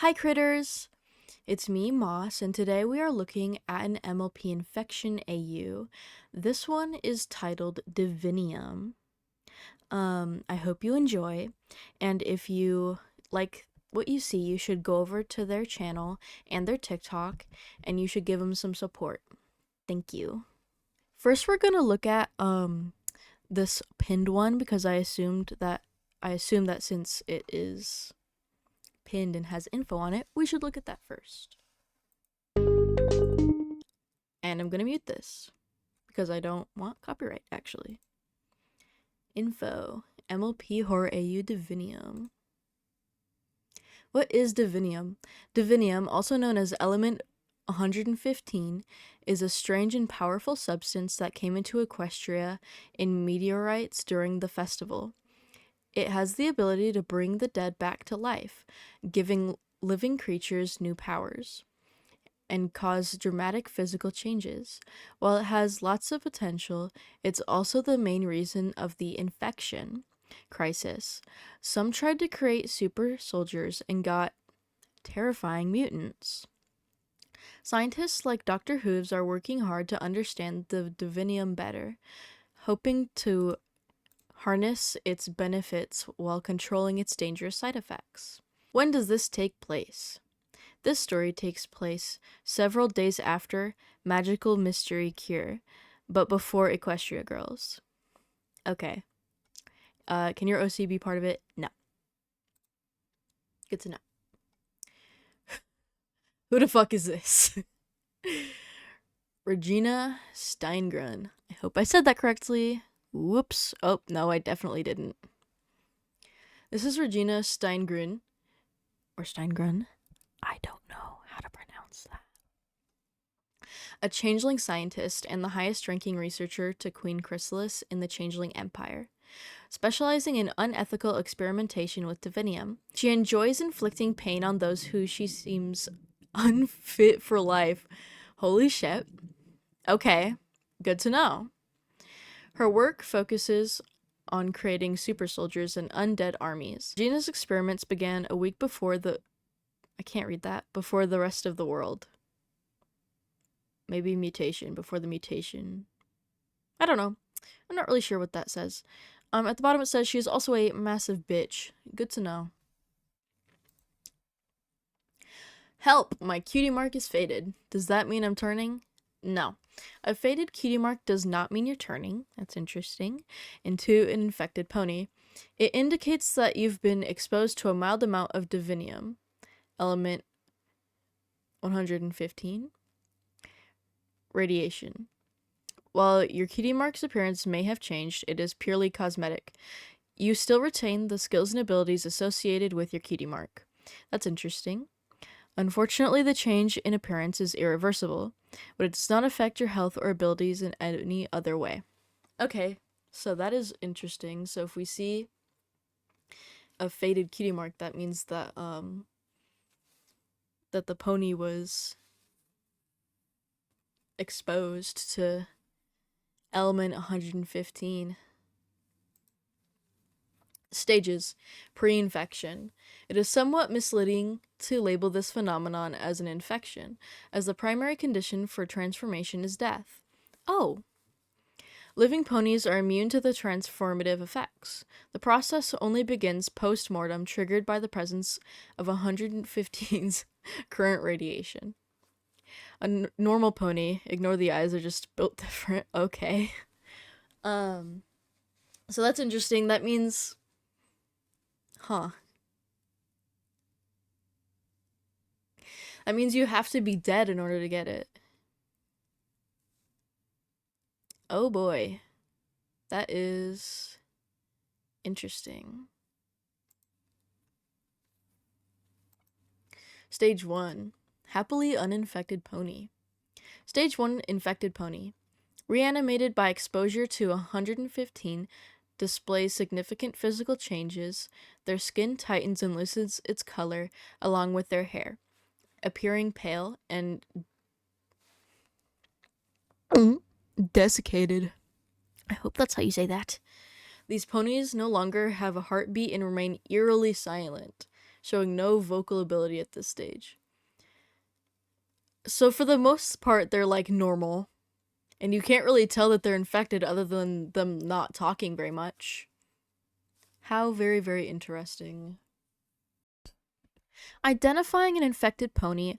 Hi critters! It's me, Moss, and today we are looking at an MLP infection AU. This one is titled DIVINIUM. I hope you enjoy, and if you like what you see, you should go over to their channel and their TikTok, and you should give them some support. Thank you. First, we're gonna look at this pinned one because I assume that since it is pinned and has info on it, we should look at that first. And I'm gonna mute this because I don't want copyright, actually. Info. MLP Horror AU Divinium. What is Divinium? Divinium, also known as Element 115, is a strange and powerful substance that came into Equestria in meteorites during the festival. It has the ability to bring the dead back to life, giving living creatures new powers, and cause dramatic physical changes. While it has lots of potential, it's also the main reason of the infection crisis. Some tried to create super soldiers and got terrifying mutants. Scientists like Dr. Hooves are working hard to understand the Divinium better, hoping to harness its benefits while controlling its dangerous side effects. When does this take place? This story takes place several days after Magical Mystery Cure, but before Equestria Girls. Okay. Can your OC be part of it? No. Good to know. Who the fuck is this? Regina Steingrun. I hope I said that correctly. Whoops. Oh, no, I definitely didn't. This is Regina Steingrun. Or Steingrun. I don't know how to pronounce that. A changeling scientist and the highest ranking researcher to Queen Chrysalis in the Changeling Empire. Specializing in unethical experimentation with divinium, she enjoys inflicting pain on those who she seems unfit for life. Holy shit. Okay, good to know. Her work focuses on creating super soldiers and undead armies. Gina's experiments began a week before before the rest of the world. Maybe mutation, before the mutation. I don't know. I'm not really sure what that says. At the bottom it says she is also a massive bitch. Good to know. Help! My cutie mark is faded. Does that mean I'm turning? No. A faded cutie mark does not mean you're turning. That's interesting. Into an infected pony. It indicates that you've been exposed to a mild amount of divinium. Element 115. Radiation. While your cutie mark's appearance may have changed, it is purely cosmetic. You still retain the skills and abilities associated with your cutie mark. That's interesting. Unfortunately, the change in appearance is irreversible, but it does not affect your health or abilities in any other way. Okay, so that is interesting. So if we see a faded cutie mark, that means that that the pony was exposed to element 115. Stages. Pre-infection. It is somewhat misleading to label this phenomenon as an infection, as the primary condition for transformation is death. Oh. Living ponies are immune to the transformative effects. The process only begins post-mortem, triggered by the presence of 115's current radiation. A normal pony, ignore the eyes, are just built different. Okay. So that's interesting. That means... Huh. That means you have to be dead in order to get it. Oh boy. That is interesting. Stage 1. Happily uninfected pony. Stage 1 infected pony. Reanimated by exposure to 115, displays significant physical changes. Their skin tightens and loosens its color along with their hair, appearing pale and desiccated. I hope that's how you say that. These ponies no longer have a heartbeat and remain eerily silent. showing no vocal ability at this stage. So for the most part, they're like normal, and you can't really tell that they're infected other than them not talking very much. How very, very interesting. Identifying an infected pony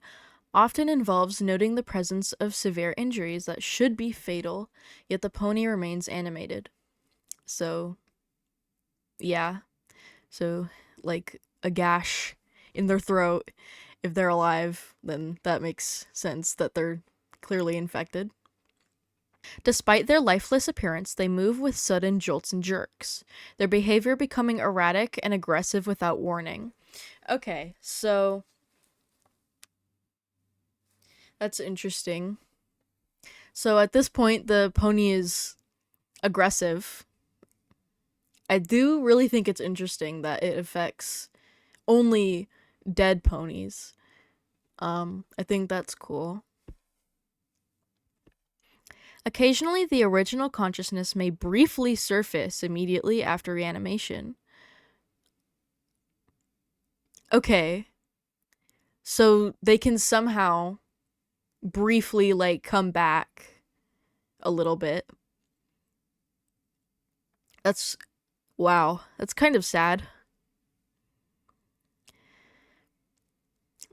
often involves noting the presence of severe injuries that should be fatal, yet the pony remains animated. So, yeah. So, like a gash in their throat, if they're alive, then that makes sense that they're clearly infected. Despite their lifeless appearance, they move with sudden jolts and jerks, their behavior becoming erratic and aggressive without warning. Okay, so that's interesting. So at this point, the pony is aggressive. I do really think it's interesting that it affects only dead ponies. I think that's cool. Occasionally, the original consciousness may briefly surface immediately after reanimation. Okay, so they can somehow briefly, like, come back a little bit. That's, wow, that's kind of sad.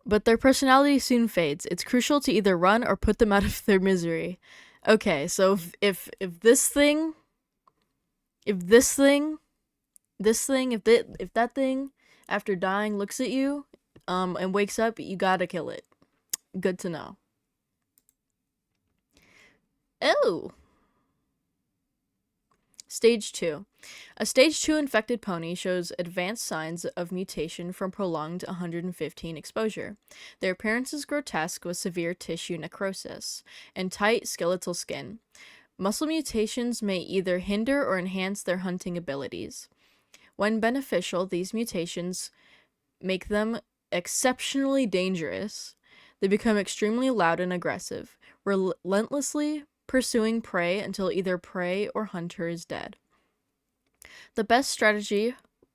But their personality soon fades. It's crucial to either run or put them out of their misery. Okay, so if that thing after dying looks at you and wakes up, you gotta kill it. Good to know. Oh. Stage 2. A stage 2 infected pony shows advanced signs of mutation from prolonged 115 exposure. Their appearance is grotesque with severe tissue necrosis and tight skeletal skin. Muscle mutations may either hinder or enhance their hunting abilities. When beneficial, these mutations make them exceptionally dangerous. They become extremely loud and aggressive, relentlessly pursuing prey until either prey or hunter is dead. The best strategy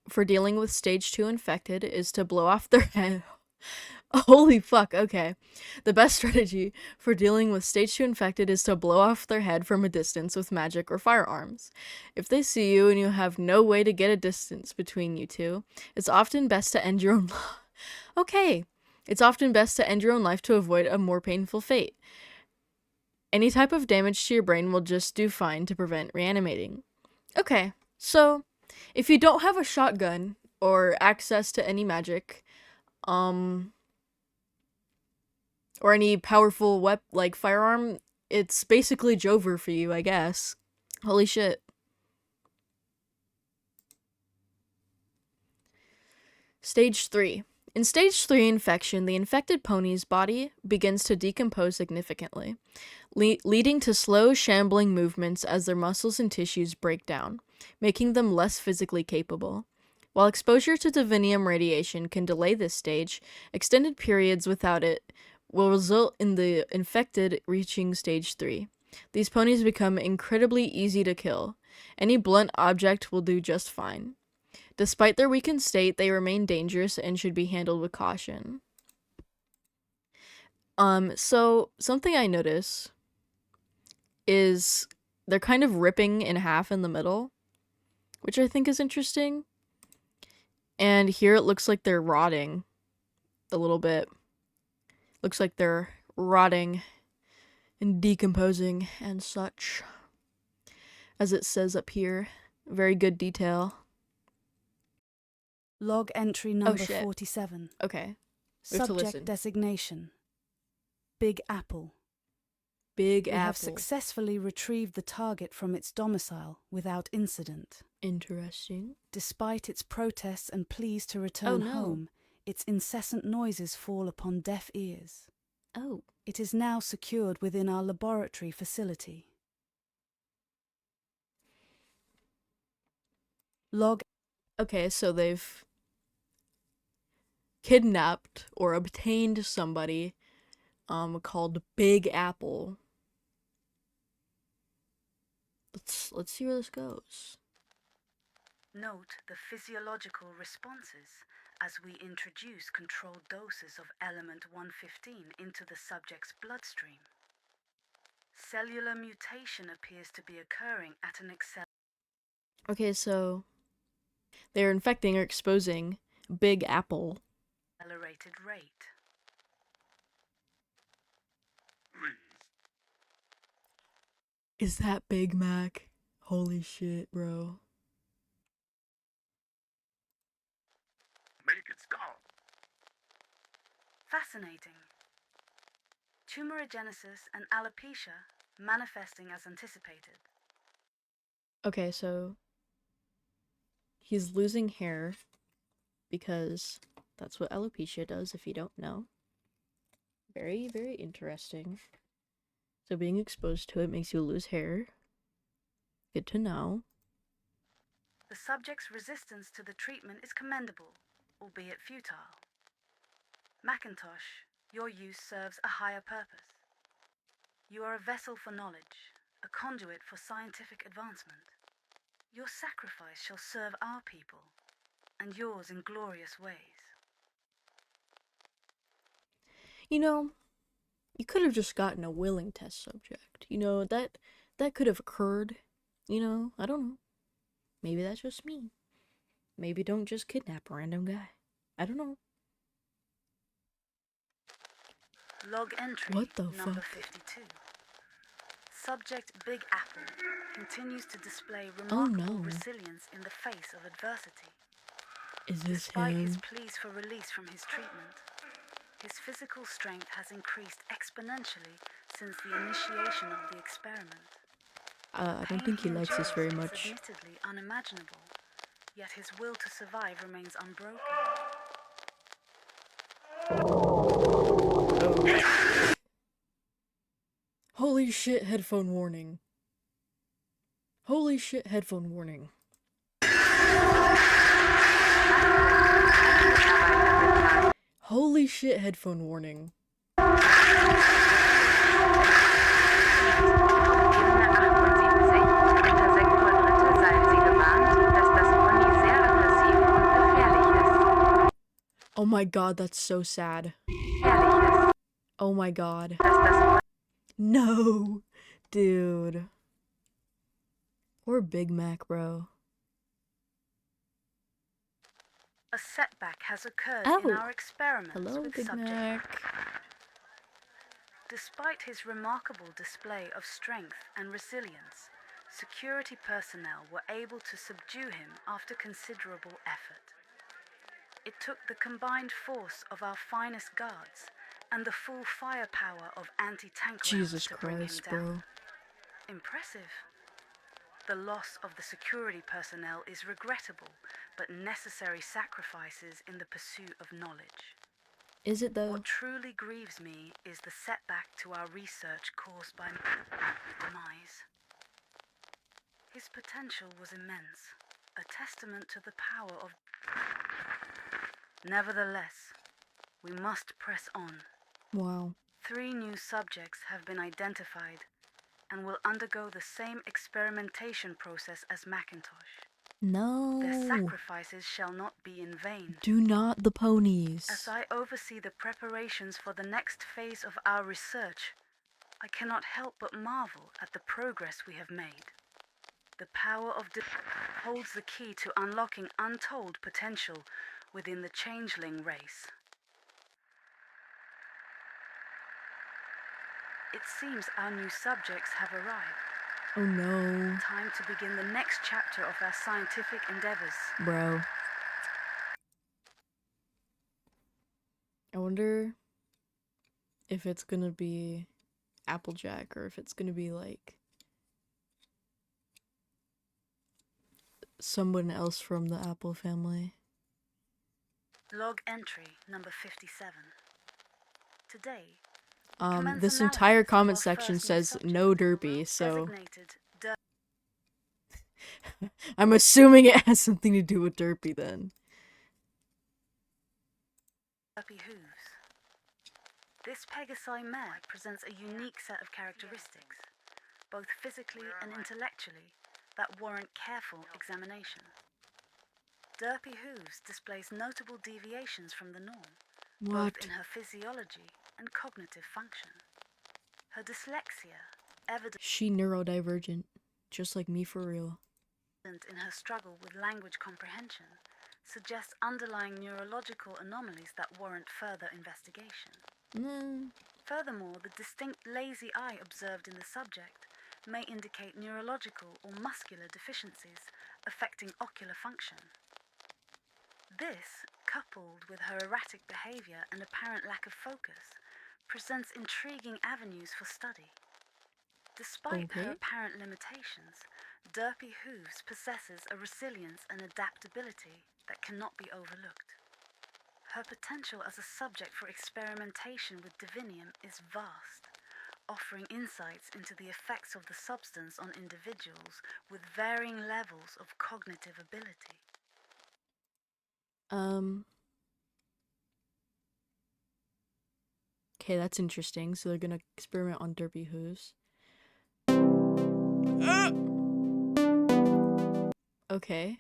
for dealing with stage 2 infected is to blow off their head. Holy fuck, okay. The best strategy for dealing with stage 2 infected is to blow off their head from a distance with magic or firearms. If they see you and you have no way to get a distance between you two, it's often best to end your own life. Okay. It's often best to end your own life to avoid a more painful fate. Any type of damage to your brain will just do fine to prevent reanimating. Okay, so if you don't have a shotgun or access to any magic, or any powerful like firearm, it's basically Jover for you, I guess. Holy shit. Stage 3. In stage 3 infection, the infected pony's body begins to decompose significantly, leading to slow, shambling movements as their muscles and tissues break down, making them less physically capable. While exposure to divinium radiation can delay this stage, extended periods without it will result in the infected reaching stage 3. These ponies become incredibly easy to kill. Any blunt object will do just fine. Despite their weakened state, they remain dangerous and should be handled with caution. So something I notice is they're kind of ripping in half in the middle, which I think is interesting. And here it looks like they're rotting a little bit. Looks like they're rotting and decomposing and such. As it says up here. Very good detail. Log entry number 47. Okay. We have to listen. Subject designation. Big Apple. Big Apple. We have successfully retrieved the target from its domicile without incident. Interesting. Despite its protests and pleas to return home, its incessant noises fall upon deaf ears. Oh. It is now secured within our laboratory facility. Log. Okay, so they've kidnapped or obtained somebody called Big Apple. Let's see where this goes. Note the physiological responses as we introduce controlled doses of element 115 into the subject's bloodstream. Cellular mutation appears to be occurring at an Okay, so they're infecting or exposing Big Apple. accelerated rate. Is that Big Mac? Holy shit, bro. Make it stop. Fascinating. Tumorigenesis and alopecia manifesting as anticipated. Okay, so he's losing hair because that's what alopecia does, if you don't know. Very, very interesting. So being exposed to it makes you lose hair. Good to know. The subject's resistance to the treatment is commendable, albeit futile. Macintosh, your use serves a higher purpose. You are a vessel for knowledge, a conduit for scientific advancement. Your sacrifice shall serve our people, and yours in glorious ways. You know, you could have just gotten a willing test subject. You know, that could have occurred. You know, I don't know. Maybe that's just me. Maybe don't just kidnap a random guy. I don't know. Log entry What the number fuck? 52. Subject Big Apple continues to display remarkable resilience in the face of adversity. Is this Despite his him? pleas for release from his treatment, his physical strength has increased exponentially since the initiation of the experiment. I don't think he likes this very much. Is admittedly unimaginable, yet his will to survive remains unbroken. Holy shit, headphone warning. Holy shit, headphone warning. Holy shit, headphone warning. Oh my god, that's so sad. Oh my god. No, dude. Poor Big Mac, bro. A setback has occurred Oh. in our experiments Hello, with Big subject. Mac. Despite his remarkable display of strength and resilience, security personnel were able to subdue him after considerable effort. It took the combined force of our finest guards and the full firepower of anti-tank rounds Jesus to bring him Christ, down. bro. Impressive. The loss of the security personnel is regrettable, but necessary sacrifices in the pursuit of knowledge. Is it though? What truly grieves me is the setback to our research caused by demise. His potential was immense, a testament to the power of... Nevertheless, we must press on. Wow. 3 new subjects have been identified and will undergo the same experimentation process as Macintosh. No. Their sacrifices shall not be in vain. Do not the ponies. As I oversee the preparations for the next phase of our research, I cannot help but marvel at the progress we have made. The power of holds the key to unlocking untold potential within the changeling race. It seems our new subjects have arrived. Oh no. Time to begin the next chapter of our scientific endeavors. Bro. I wonder if it's gonna be Applejack or if it's gonna be like someone else from the Apple family. Log entry number 57. Today, this entire comment section says no derpy, so I'm assuming it has something to do with derpy then. Derpy hooves. This Pegasi mare presents a unique set of characteristics, both physically and intellectually, that warrant careful examination. Derpy Hooves displays notable deviations from the norm, What? both in her physiology and cognitive function. Her dyslexia, evident She neurodivergent, just like me for real. in her struggle with language comprehension, suggests underlying neurological anomalies that warrant further investigation. Furthermore, the distinct lazy eye observed in the subject may indicate neurological or muscular deficiencies affecting ocular function. This, coupled with her erratic behavior and apparent lack of focus, presents intriguing avenues for study. Despite her apparent limitations, Derpy Hooves possesses a resilience and adaptability that cannot be overlooked. Her potential as a subject for experimentation with divinium is vast, offering insights into the effects of the substance on individuals with varying levels of cognitive ability. Okay, that's interesting. So they're gonna experiment on Derpy Hooves. Okay.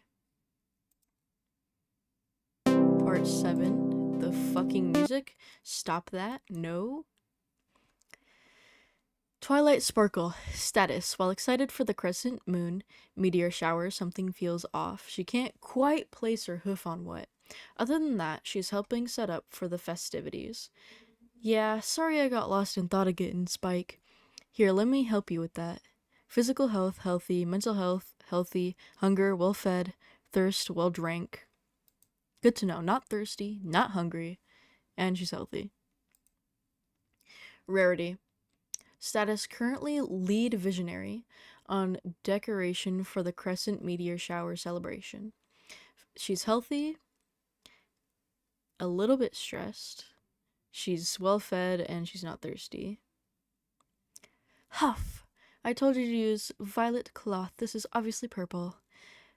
Part 7. The fucking music. Stop that. No. Twilight Sparkle. Status. While excited for the crescent moon meteor shower, something feels off. She can't quite place her hoof on what. Other than that, she's helping set up for the festivities. Yeah, sorry I got lost and thought of getting Spike. Here, let me help you with that. Physical health, healthy. Mental health, healthy. Hunger, well fed. Thirst, well drank. Good to know. Not thirsty, not hungry. And she's healthy. Rarity. Status currently lead visionary on decoration for the crescent meteor shower celebration. She's healthy, a little bit stressed. She's well fed and she's not thirsty. Huff! I told you to use violet cloth. This is obviously purple.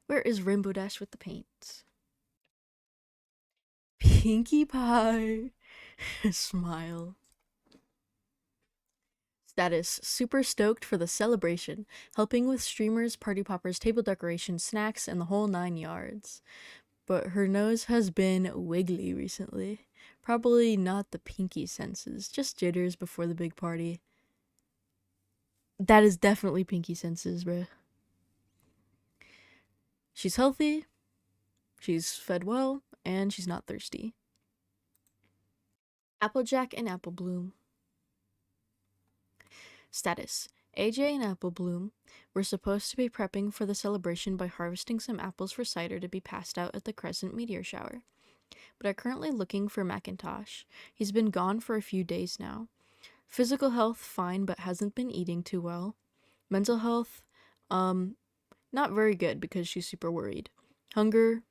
Where is Rainbow Dash with the paint? Pinkie Pie! Smile. Status, super stoked for the celebration, helping with streamers, party poppers, table decoration, snacks, and the whole 9 yards. But her nose has been wiggly recently. Probably not the pinky senses, just jitters before the big party. That is definitely pinky senses, bruh. She's healthy, she's fed well, and she's not thirsty. Applejack and Apple Bloom. Status. AJ and Apple Bloom were supposed to be prepping for the celebration by harvesting some apples for cider to be passed out at the Crescent meteor shower, but are currently looking for Macintosh. He's been gone for a few days now. Physical health, fine, but hasn't been eating too well. Mental health, not very good because she's super worried. Hunger,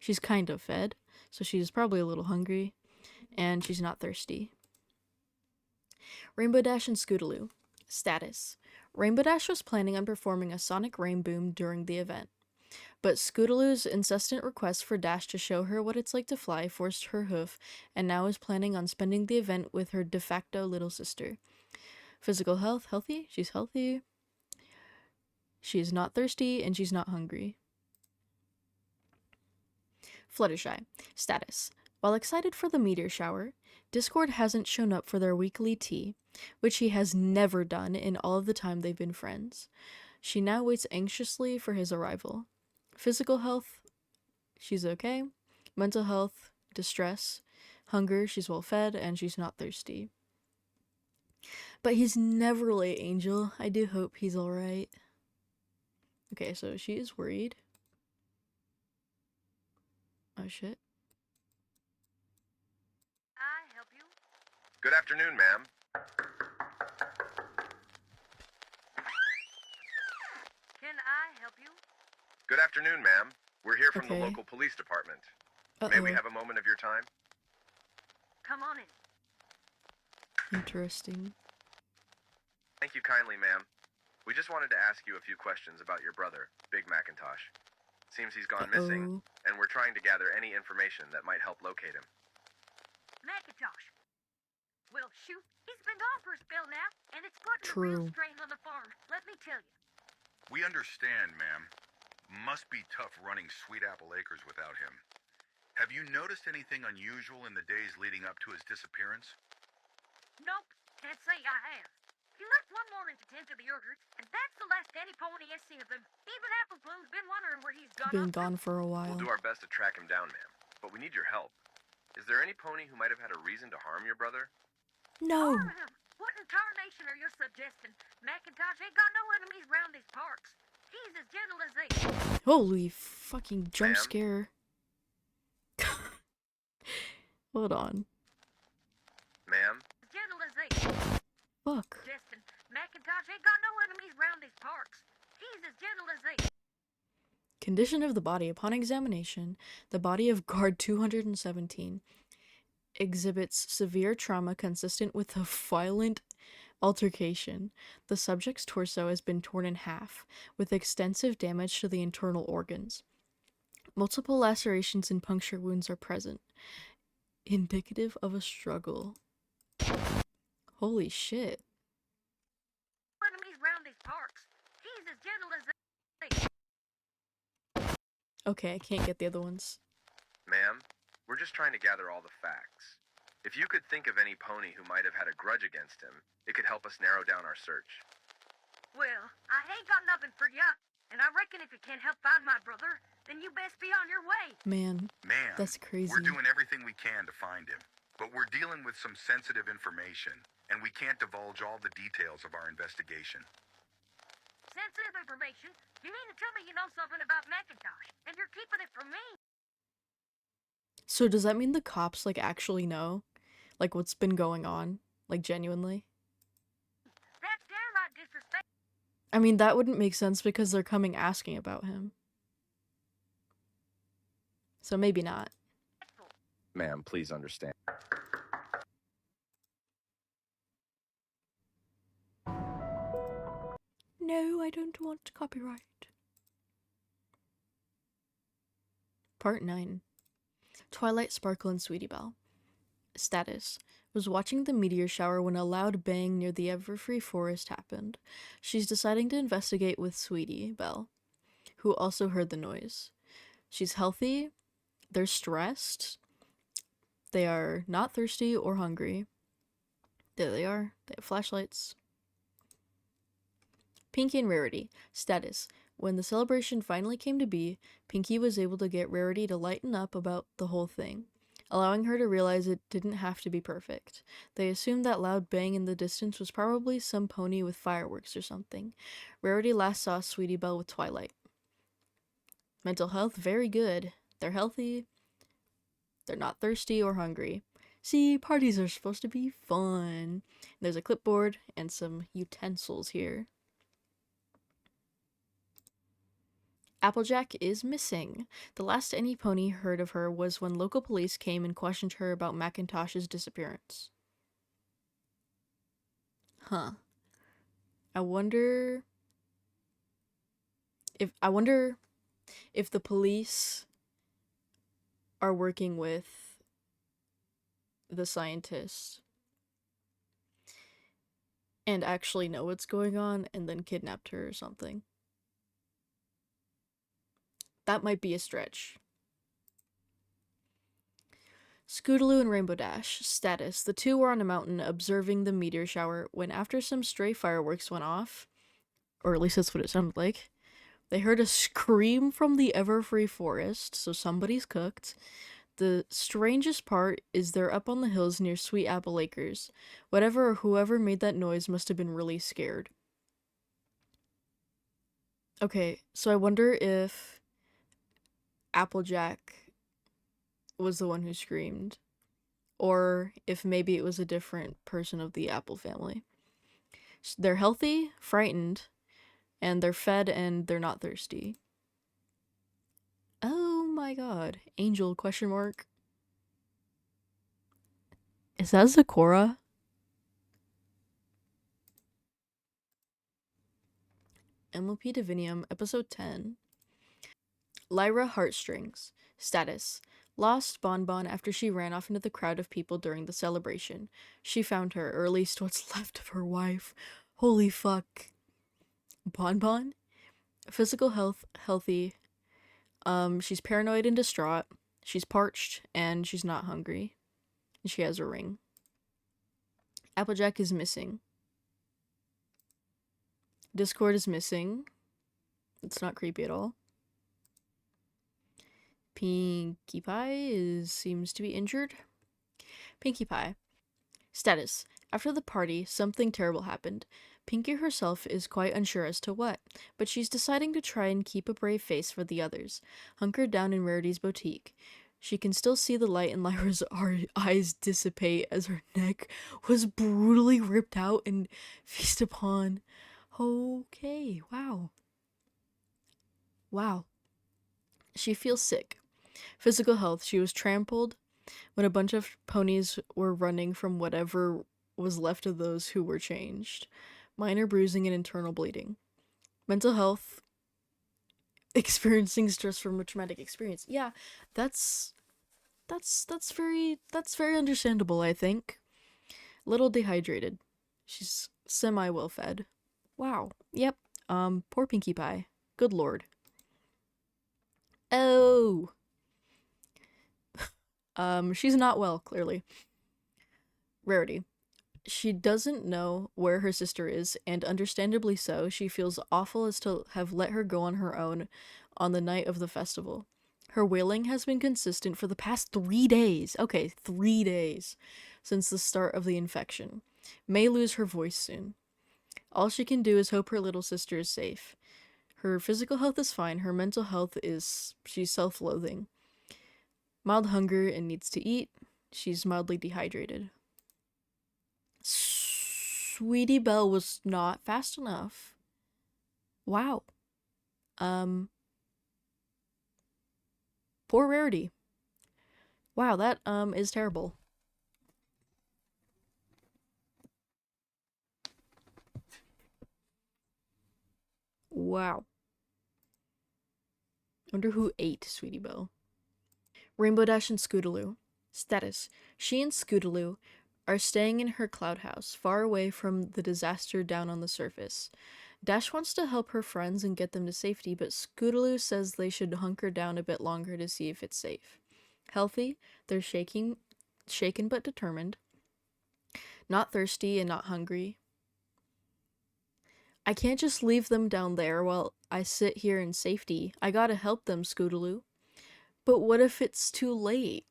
she's kind of fed, so she's probably a little hungry, and she's not thirsty. Rainbow Dash and Scootaloo. Status. Rainbow Dash was planning on performing a sonic rain boom during the event, but Scootaloo's insistent request for Dash to show her what it's like to fly forced her hoof, and now is planning on spending the event with her de facto little sister. Physical health, healthy. She's healthy. She's not thirsty, and she's not hungry. Fluttershy. Status. While excited for the meteor shower, Discord hasn't shown up for their weekly tea, which he has never done in all of the time they've been friends. She now waits anxiously for his arrival. Physical health, she's okay. Mental health, distress. Hunger, she's well fed, and she's not thirsty. But he's never late, Angel. I do hope he's alright. Okay, so she is worried. Oh shit. I help you? Good afternoon, ma'am. Can I help you? Good afternoon, ma'am. We're here from the Okay. local police department. May we have a moment of your time? Come on in. Interesting. Thank you kindly, ma'am. We just wanted to ask you a few questions about your brother, Big Macintosh. Seems he's gone missing, and we're trying to gather any information that might help locate him. Macintosh. Well, shoot, he's been gone for a spell now, and it's putting a True. real strain on the farm, let me tell you. We understand, ma'am. Must be tough running Sweet Apple Acres without him. Have you noticed anything unusual in the days leading up to his disappearance? Nope, can't say I have. He left one morning to tend to the orchard, and that's the last any pony has seen of him. Even Apple Bloom's been wondering where he's gone. Been gone for a while. We'll do our best to track him down, ma'am, but we need your help. Is there any pony who might have had a reason to harm your brother? No. Harm him? What in tarnation are you suggesting? Macintosh ain't got no enemies round these parts. He's as gentle as they. Holy fucking jump Ma'am? scare. Hold on. Ma'am? As gentle as they. Fuck. Suggesting Macintosh ain't got no enemies round these parts. He's as gentle as they. Condition of the body. Upon examination, the body of guard 217 exhibits severe trauma consistent with a violent altercation. The subject's torso has been torn in half, with extensive damage to the internal organs. Multiple lacerations and puncture wounds are present, indicative of a struggle. Holy shit. Enemies round these parts. He's as gentle as they. Okay, I can't get the other ones. Ma'am? We're just trying to gather all the facts. If you could think of any pony who might have had a grudge against him, it could help us narrow down our search. Well, I ain't got nothing for ya, and I reckon if you can't help find my brother, then you best be on your way. Man, Ma'am, that's crazy. we're doing everything we can to find him, but we're dealing with some sensitive information, and we can't divulge all the details of our investigation. Sensitive information? You mean to tell me you know something about Macintosh, and you're keeping it from me? So does that mean the cops, like, actually know? Like, what's been going on? Like, genuinely? That's downright disrespectful. I mean, that wouldn't make sense because they're coming asking about him. So maybe not. Ma'am, please understand. No, I don't want copyright. Part 9. Twilight, Sparkle, and Sweetie Belle. Status. Was watching the meteor shower when a loud bang near the Everfree Forest happened. She's deciding to investigate with Sweetie Belle, who also heard the noise. She's healthy. They're stressed. They are not thirsty or hungry. There they are. They have flashlights. Pinky and Rarity. Status. When the celebration finally came to be, Pinky was able to get Rarity to lighten up about the whole thing, allowing her to realize it didn't have to be perfect. They assumed that loud bang in the distance was probably some pony with fireworks or something. Rarity last saw Sweetie Belle with Twilight. Mental health, very good. They're healthy. They're not thirsty or hungry. See, parties are supposed to be fun. There's a clipboard and some utensils here. Applejack is missing. The last any pony heard of her was when local police came and questioned her about Macintosh's disappearance. Huh. I wonder if the police are working with the scientists and actually know what's going on and then kidnapped her or something. That might be a stretch. Scootaloo and Rainbow Dash. Status. The two were on a mountain observing the meteor shower when after some stray fireworks went off, or at least that's what it sounded like, they heard a scream from the Everfree Forest, so somebody's cooked. The strangest part is they're up on the hills near Sweet Apple Acres. Whatever or whoever made that noise must have been really scared. Okay, so I wonder if Applejack was the one who screamed, or if maybe it was a different person of the Apple family. They're healthy, frightened, and they're fed and they're not thirsty. Oh my god. Angel, question mark. Is that Zakora? MLP Divinium, episode 10. Lyra Heartstrings. Status. Lost Bonbon after she ran off into the crowd of people during the celebration. She found her, or at least what's left of her wife. Holy fuck. Bonbon? Physical health, healthy. She's paranoid and distraught. She's parched, and she's not hungry. And she has a ring. Applejack is missing. Discord is missing. It's not creepy at all. Pinkie Pie seems to be injured. Pinkie Pie. Status. After the party, something terrible happened. Pinkie herself is quite unsure as to what, but she's deciding to try and keep a brave face for the others. Hunkered down in Rarity's boutique, she can still see the light in Lyra's eyes dissipate as her neck was brutally ripped out and feast upon. Okay, wow. Wow. She feels sick. Physical health. She was trampled when a bunch of ponies were running from whatever was left of those who were changed. Minor bruising and internal bleeding. Mental health. Experiencing stress from a traumatic experience. Yeah, that's very understandable, I think. Little dehydrated. She's semi well fed. Wow. Yep. Poor Pinkie Pie. Good lord. Oh. She's not well, clearly. Rarity. She doesn't know where her sister is, and understandably so, she feels awful as to have let her go on her own on the night of the festival. Her wailing has been consistent for the past 3 days. Okay, 3 days. Since the start of the infection. May lose her voice soon. All she can do is hope her little sister is safe. Her physical health is fine. Her mental health is... she's self-loathing. Mild hunger and needs to eat. She's mildly dehydrated. Sweetie Belle was not fast enough. Wow. Poor Rarity. Wow, that is terrible. Wow. Wonder who ate Sweetie Belle. Rainbow Dash and Scootaloo. Status. She and Scootaloo are staying in her cloud house, far away from the disaster down on the surface. Dash wants to help her friends and get them to safety, but Scootaloo says they should hunker down a bit longer to see if it's safe. Healthy, they're shaken but determined. Not thirsty and not hungry. I can't just leave them down there while I sit here in safety. I gotta help them, Scootaloo. But what if it's too late?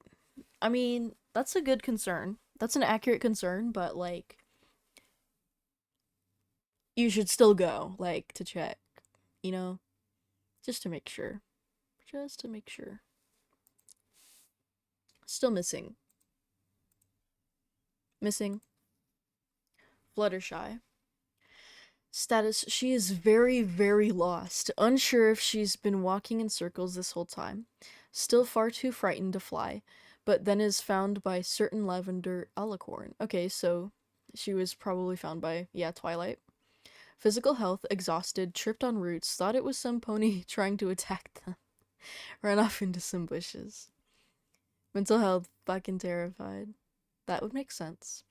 I mean, that's a good concern. That's an accurate concern, but, like, you should still go, like, to check, you know? Just to make sure. Just to make sure. Still missing. Missing. Fluttershy. Status, she is very, very lost. Unsure if she's been walking in circles this whole time. Still far too frightened to fly, but then is found by certain lavender alicorn. Okay, so she was probably found by, yeah, Twilight. Physical health, exhausted, tripped on roots, thought it was some pony trying to attack them. Ran off into some bushes. Mental health, fucking terrified. That would make sense.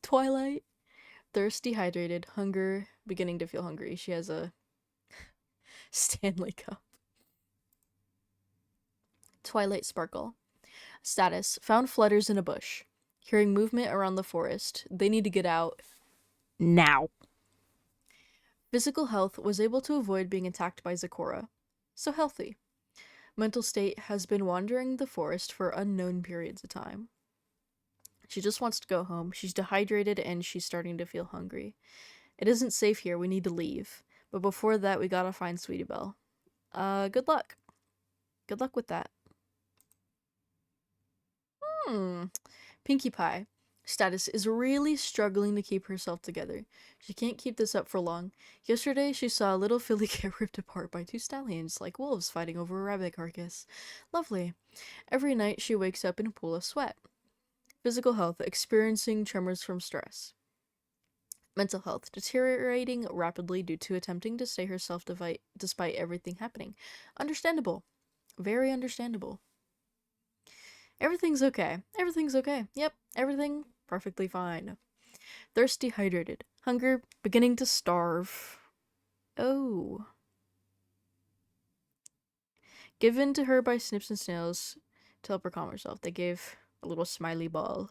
Twilight. Thirst, dehydrated, hunger, beginning to feel hungry. She has a Stanley Cup. Twilight Sparkle. Status. Found flutters in a bush. Hearing movement around the forest. They need to get out. Now. Physical health. Was able to avoid being attacked by Zecora. So healthy. Mental state. Has been wandering the forest for unknown periods of time. She just wants to go home. She's dehydrated and she's starting to feel hungry. It isn't safe here. We need to leave. But before that, we gotta find Sweetie Belle. Good luck. Good luck with that. Pinkie Pie. Status is really struggling to keep herself together. She can't keep this up for long. Yesterday, she saw a little filly get ripped apart by 2 stallions, like wolves fighting over a rabbit carcass. Lovely. Every night, she wakes up in a pool of sweat. Physical health, experiencing tremors from stress. Mental health, deteriorating rapidly due to attempting to stay herself despite everything happening. Understandable. Very understandable. Everything's okay. Everything's okay. Yep, everything perfectly fine. Thirst, dehydrated. Hunger, beginning to starve. Oh. Given to her by Snips and Snails to help her calm herself. They gave a little smiley ball.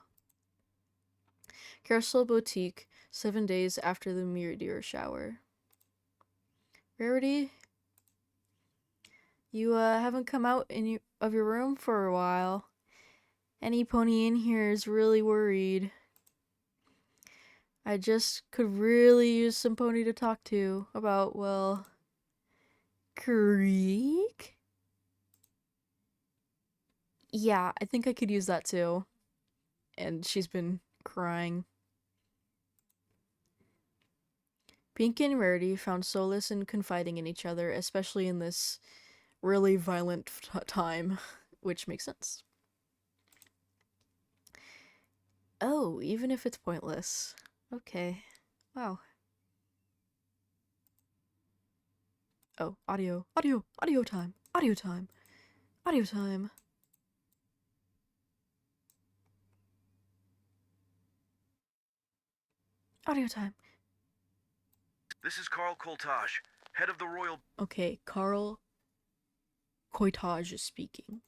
Carousel Boutique, 7 days after the meteor shower. Rarity, you haven't come out of your room for a while. Any pony in here is really worried. I just could really use some pony to talk to about, well, Creek? Yeah, I think I could use that too. And she's been crying. Pink and Rarity found solace in confiding in each other, especially in this really violent time, which makes sense. Oh, even if it's pointless. Okay. Wow. Oh, audio time, audio time, audio time. Audio time. This is Carl Coltage, head of the Royal Okay, Carl Coitage is speaking.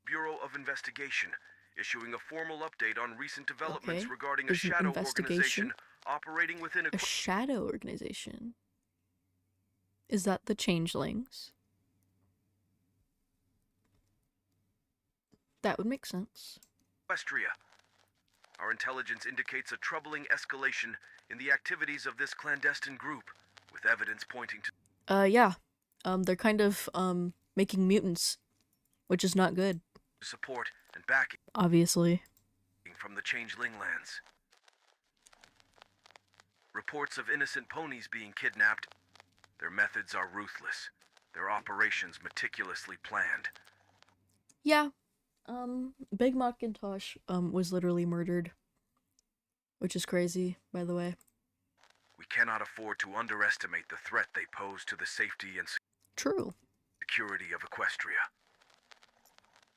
Bureau of Investigation, issuing a formal update on recent developments Okay, regarding a there's an shadow investigation. organization operating within A shadow organization? Is that the Changelings? That would make sense. Equestria. Our intelligence indicates a troubling escalation in the activities of this clandestine group, with evidence pointing to Yeah. They're kind of, making mutants, which is not good, support and backing obviously. from the Changeling lands. Reports of innocent ponies being kidnapped. Their methods are ruthless, their operations meticulously planned. Yeah. Big Macintosh, was literally murdered. Which is crazy, by the way. We cannot afford to underestimate the threat they pose to the safety and True. security of Equestria.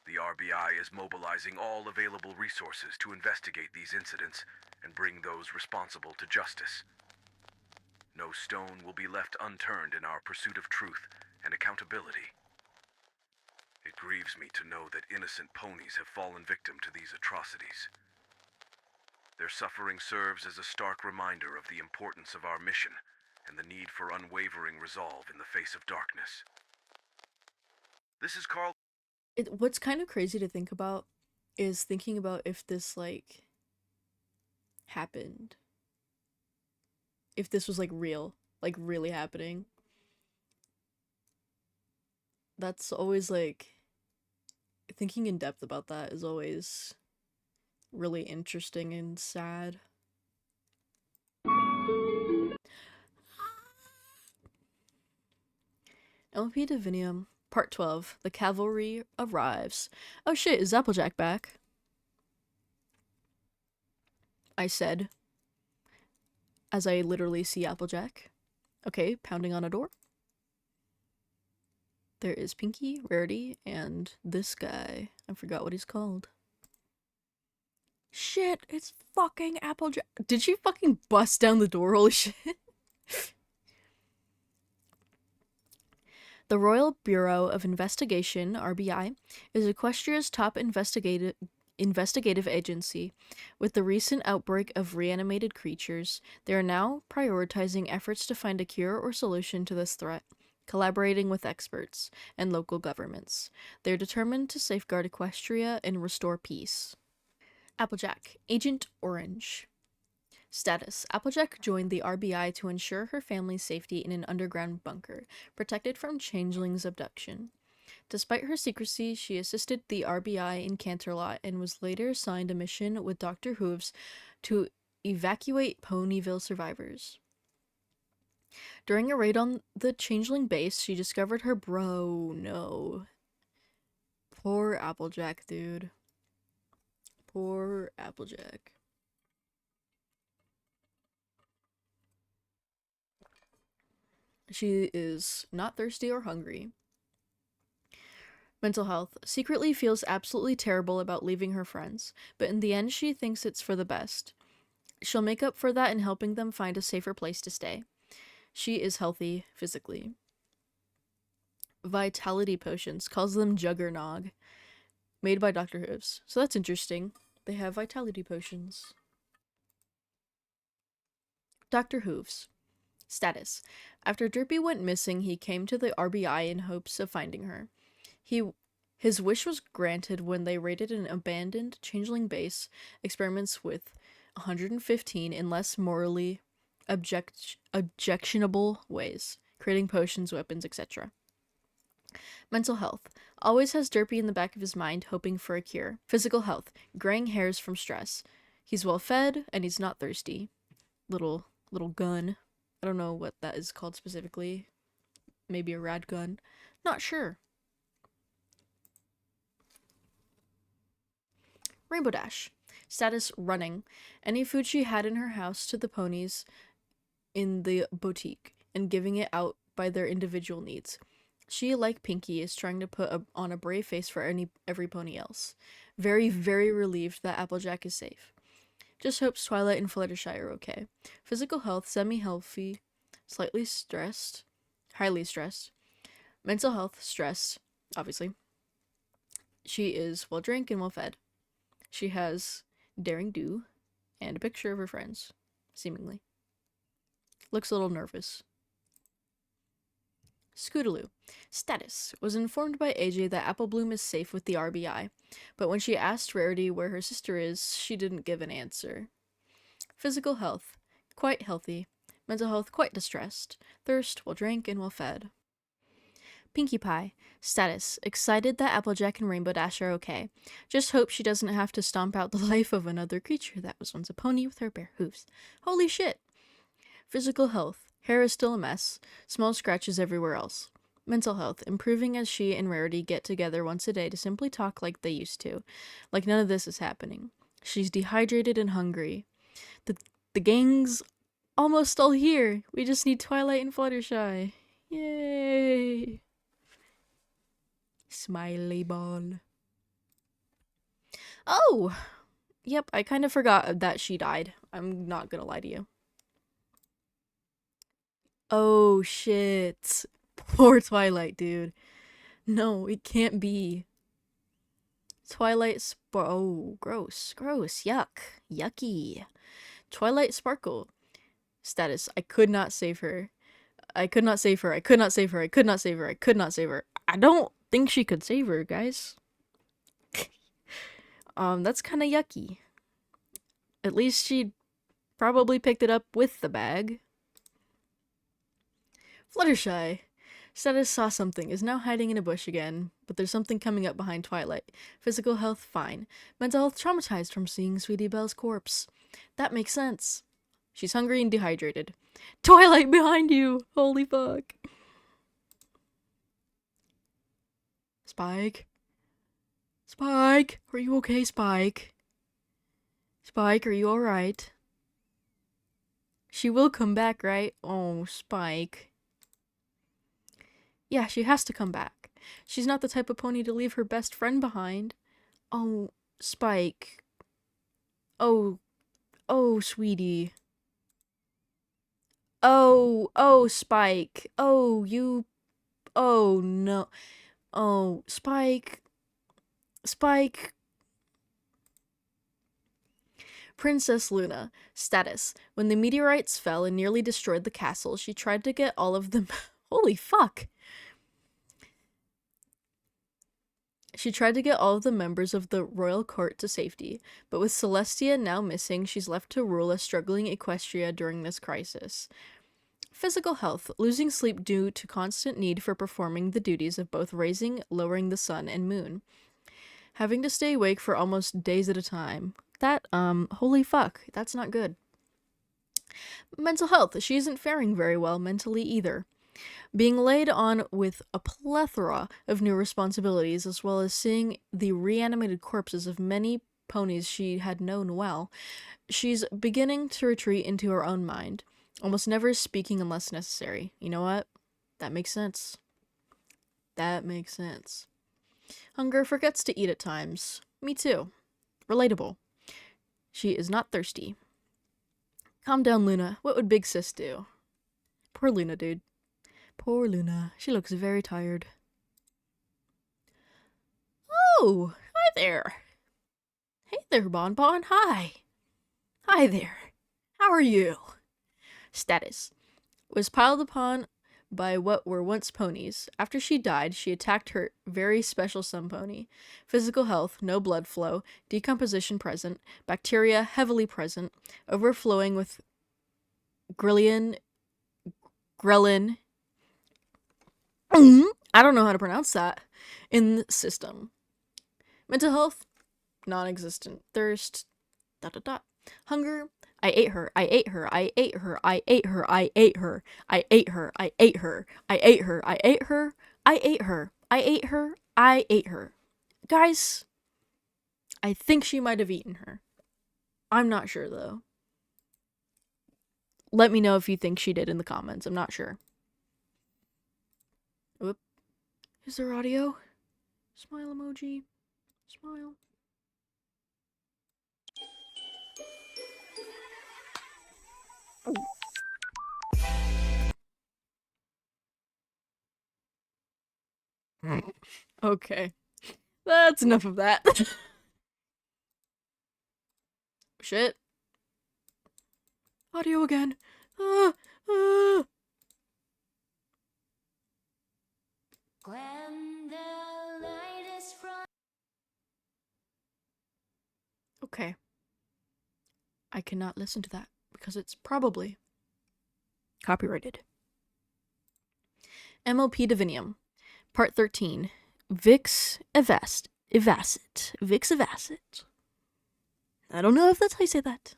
The RBI is mobilizing all available resources to investigate these incidents and bring those responsible to justice. No stone will be left unturned in our pursuit of truth and accountability. It grieves me to know that innocent ponies have fallen victim to these atrocities. Their suffering serves as a stark reminder of the importance of our mission and the need for unwavering resolve in the face of darkness. This is Carl. What's kind of crazy to think about is thinking about if this, like, happened. If this was, like, real. Like, really happening. That's always, like... Thinking in depth about that is always really interesting and sad. MLP Divinium, Part 12, The Cavalry Arrives. Oh shit, is Applejack back? I said, as I literally see Applejack. Okay, pounding on a door. There is Pinky, Rarity, and this guy. I forgot what he's called. Shit, it's fucking Applejack. Did she fucking bust down the door? Holy shit. The Royal Bureau of Investigation, RBI, is Equestria's top investigative agency. With the recent outbreak of reanimated creatures, they are now prioritizing efforts to find a cure or solution to this threat, collaborating with experts and local governments. They are determined to safeguard Equestria and restore peace. Applejack, Agent Orange. Status: Applejack joined the RBI to ensure her family's safety in an underground bunker, protected from Changeling's abduction. Despite her secrecy, she assisted the RBI in Canterlot and was later assigned a mission with Dr. Hooves to evacuate Ponyville survivors. During a raid on the Changeling base, she discovered her no. Poor Applejack, dude. Poor Applejack. She is not thirsty or hungry. Mental health. Secretly feels absolutely terrible about leaving her friends, but in the end she thinks it's for the best. She'll make up for that in helping them find a safer place to stay. She is healthy physically. vitality potions, calls them Juggernog, made by Dr. Hooves. So that's interesting. They have vitality potions. Dr. Hooves. Status. After Derpy went missing, he came to the RBI in hopes of finding her. His wish was granted when they raided an abandoned changeling base, experiments with 115 in less morally objectionable ways, creating potions, weapons, etc. Mental health. Always has Derpy in the back of his mind, hoping for a cure. Physical health. Graying hairs from stress. He's well fed, and he's not thirsty. Little gun. I don't know what that is called specifically. Maybe a rad gun. Not sure. Rainbow Dash. Status running. Any food she had in her house to the ponies in the boutique and giving it out by their individual needs. She, like Pinky, is trying to put on a brave face for every pony else. Very, very relieved that Applejack is safe. Just hopes Twilight and Fluttershy are okay. Physical health, semi-healthy, slightly stressed, highly stressed. Mental health, stressed, obviously. She is well-drank and well-fed. She has daring do and a picture of her friends, seemingly. Looks a little nervous. Scootaloo. Status. Was informed by AJ that Apple Bloom is safe with the RBI, but when she asked Rarity where her sister is, she didn't give an answer. Physical health. Quite healthy. Mental health quite distressed. Thirst, well drank, and well fed. Pinkie Pie. Status. Excited that Applejack and Rainbow Dash are okay. Just hope she doesn't have to stomp out the life of another creature that was once a pony with her bare hooves. Holy shit! Physical health. Hair is still a mess. Small scratches everywhere else. Mental health. Improving as she and Rarity get together once a day to simply talk like they used to. Like none of this is happening. She's dehydrated and hungry. The gang's almost all here. We just need Twilight and Fluttershy. Yay! Smiley ball. Oh! Yep, I kind of forgot that she died. I'm not gonna lie to you. Oh, shit. Poor Twilight, dude. No, it can't be. Twilight oh, gross, yuck, yucky. Twilight Sparkle. Status. I could not save her. I could not save her. I could not save her. I could not save her. I could not save her. I don't think she could save her, guys. That's kind of yucky. At least she probably picked it up with the bag. Fluttershy. Status saw something, is now hiding in a bush again, but there's something coming up behind Twilight. Physical health, fine. Mental health, traumatized from seeing Sweetie Belle's corpse. That makes sense. She's hungry and dehydrated. Twilight behind you! Holy fuck. Spike? Spike? Are you okay, Spike? Spike, are you alright? She will come back, right? Oh, Spike. Yeah, she has to come back. She's not the type of pony to leave her best friend behind. Oh, Spike. Oh, sweetie. Oh, Spike. Oh, no. Oh, Spike. Spike. Princess Luna. Status. When the meteorites fell and nearly destroyed the castle, she tried to get all of them... Holy fuck. She tried to get all of the members of the royal court to safety, but with Celestia now missing, she's left to rule a struggling Equestria during this crisis. Physical health. Losing sleep due to constant need for performing the duties of both raising, lowering the sun, and moon. Having to stay awake for almost days at a time. That, holy fuck, that's not good. Mental health. She isn't faring very well mentally either. Being laid on with a plethora of new responsibilities, as well as seeing the reanimated corpses of many ponies she had known well, she's beginning to retreat into her own mind, almost never speaking unless necessary. You know what? That makes sense. That makes sense. Hunger forgets to eat at times. Me too. Relatable. She is not thirsty. Calm down, Luna. What would Big Sis do? Poor Luna, dude. Poor Luna. She looks very tired. Oh, hi there. Hey there, Bonbon. Hi. Hi there. How are you? Status. Was piled upon by what were once ponies. After she died, she attacked her very special sun pony. Physical health, no blood flow, decomposition present, bacteria heavily present, overflowing with ghrelin. I don't know how to pronounce that. In the system. Mental health, non-existent. Thirst, ... Hunger, I ate her, I ate her, I ate her, I ate her, I ate her, I ate her, I ate her, I ate her, I ate her, I ate her, I ate her, I ate her. Guys, I think she might have eaten her. I'm not sure though. Let me know if you think she did in the comments. I'm not sure. Whoop. Is there audio? Smile emoji. Smile. Okay. That's enough of that. Shit. Audio again. Ah, ah. Okay. I cannot listen to that because it's probably copyrighted. MLP Divinium. Part 13. Vix Evacit. Vix Evacit. I don't know if that's how you say that.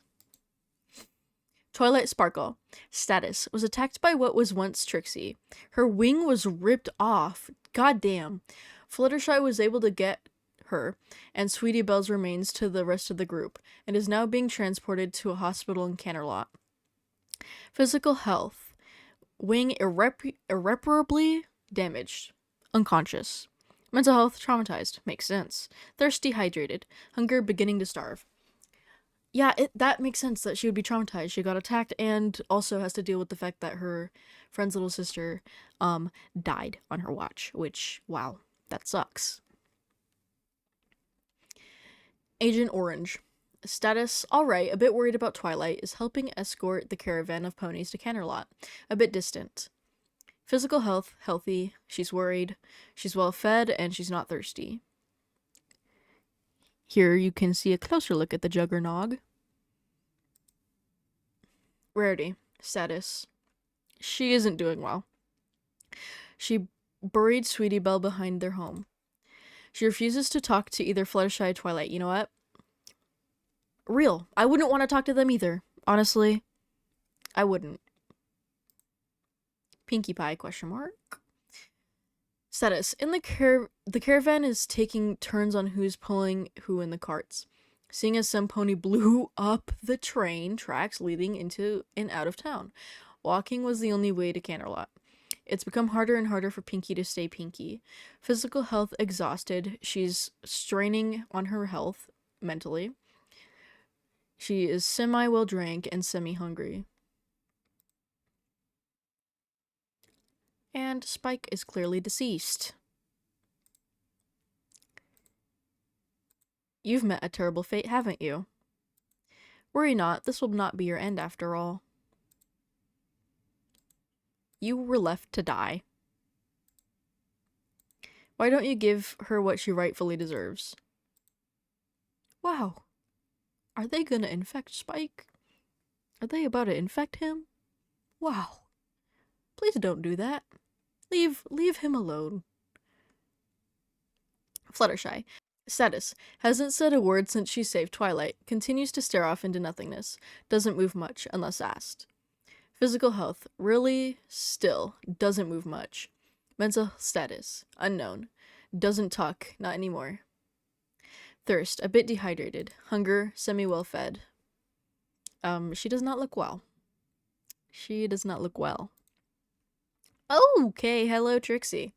Twilight Sparkle. Status. Was attacked by what was once Trixie. Her wing was ripped off. Goddamn. Fluttershy was able to get her and Sweetie Belle's remains to the rest of the group, and is now being transported to a hospital in Canterlot. Physical health. Wing irreparably damaged. Unconscious. Mental health traumatized. Makes sense. Thirst dehydrated. Hunger beginning to starve. Yeah, that makes sense that she would be traumatized. She got attacked and also has to deal with the fact that her friend's little sister died on her watch, which, wow, that sucks. Agent Orange. Status, alright, a bit worried about Twilight, is helping escort the caravan of ponies to Canterlot. A bit distant. Physical health, healthy. She's worried. She's well fed, and she's not thirsty. Here you can see a closer look at the Juggernog. Rarity. Status. She isn't doing well. She buried Sweetie Belle behind their home. She refuses to talk to either Fluttershy or Twilight. You know what? Real. I wouldn't want to talk to them either. Honestly, I wouldn't. Pinkie Pie, question mark. Status. In the caravan is taking turns on who's pulling who in the carts. Seeing as some pony blew up the train tracks leading into and out of town. Walking was the only way to Canterlot. It's become harder and harder for Pinkie to stay Pinkie. Physical health exhausted. She's straining on her health mentally. She is semi-well drank and semi-hungry. And Spike is clearly deceased. You've met a terrible fate, haven't you? Worry not, this will not be your end after all. You were left to die. Why don't you give her what she rightfully deserves? Wow. Are they gonna infect Spike? Are they about to infect him? Wow. Please don't do that. Leave him alone. Fluttershy. Status. Hasn't said a word since she saved Twilight. Continues to stare off into nothingness. Doesn't move much, unless asked. Physical health. Really still. Doesn't move much. Mental status. Unknown. Doesn't talk. Not anymore. Thirst. A bit dehydrated. Hunger. Semi-well fed. She does not look well. She does not look well. Okay, hello Trixie.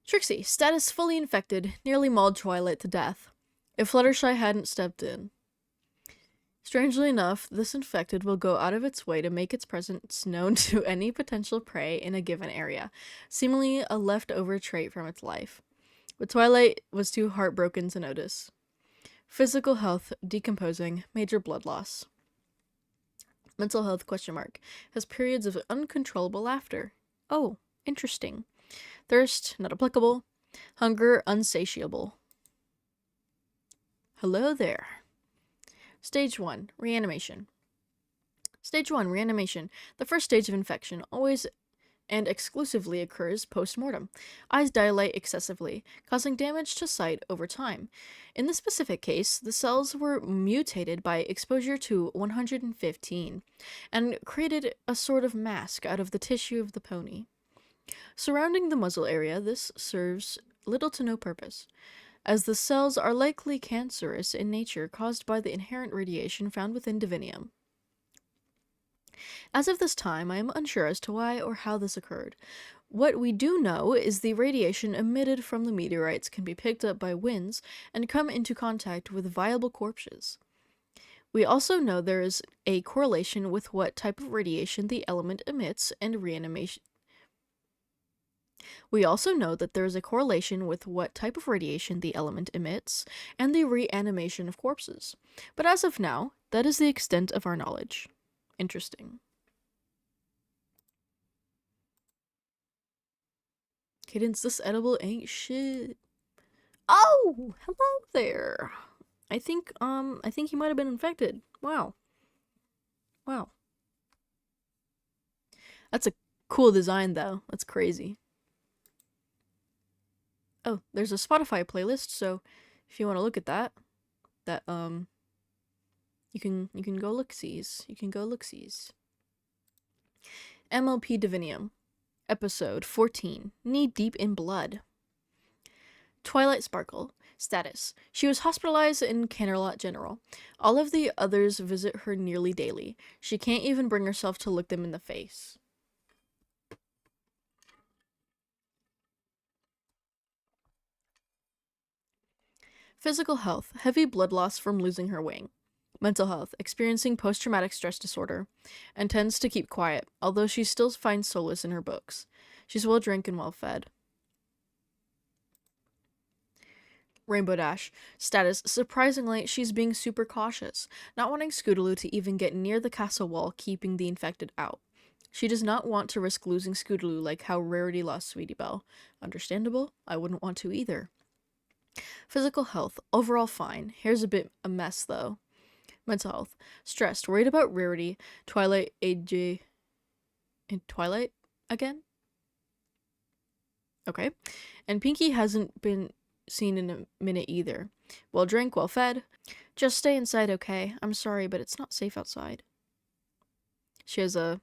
Trixie, status fully infected, nearly mauled Twilight to death. If Fluttershy hadn't stepped in. Strangely enough, this infected will go out of its way to make its presence known to any potential prey in a given area, seemingly a leftover trait from its life. but Twilight was too heartbroken to notice. Physical health decomposing, major blood loss. Mental health ? Has periods of uncontrollable laughter. Oh, interesting. Thirst, not applicable. Hunger, unsatiable. Hello there. Stage 1, reanimation. Stage 1, reanimation. The first stage of infection always and exclusively occurs post-mortem. Eyes dilate excessively, causing damage to sight over time. In this specific case, the cells were mutated by exposure to 115 and created a sort of mask out of the tissue of the pony. Surrounding the muzzle area, this serves little to no purpose, as the cells are likely cancerous in nature caused by the inherent radiation found within Divinium. As of this time, I am unsure as to why or how this occurred. What we do know is the radiation emitted from the meteorites can be picked up by winds and come into contact with viable corpses. We also know there is a correlation with what type of radiation the element emits and reanimation. We also know that there is a correlation with what type of radiation the element emits and the reanimation of corpses. But as of now, that is the extent of our knowledge. Interesting. Cadence, this edible ain't shit. Oh, hello there. I think he might have been infected. Wow. Wow. That's a cool design though. That's crazy. Oh, there's a Spotify playlist, so if you want to look at that, you can go look-sees. You can go look-sees. MLP Divinium. Episode 14. Knee deep in blood. Twilight Sparkle. Status. She was hospitalized in Canterlot General. All of the others visit her nearly daily. She can't even bring herself to look them in the face. Physical health. Heavy blood loss from losing her wing. Mental health. Experiencing post-traumatic stress disorder. And tends to keep quiet, although she still finds solace in her books. She's well-drank and well-fed. Rainbow Dash. Status. Surprisingly, she's being super cautious, not wanting Scootaloo to even get near the castle wall, keeping the infected out. She does not want to risk losing Scootaloo like how Rarity lost Sweetie Belle. Understandable. I wouldn't want to either. Physical health. Overall fine. Hair's a bit a mess, though. Mental health. Stressed. Worried about Rarity. Twilight AJ... In Twilight? Again? Okay. And Pinky hasn't been seen in a minute either. Well drank, well fed. Just stay inside, okay? I'm sorry, but it's not safe outside. She has a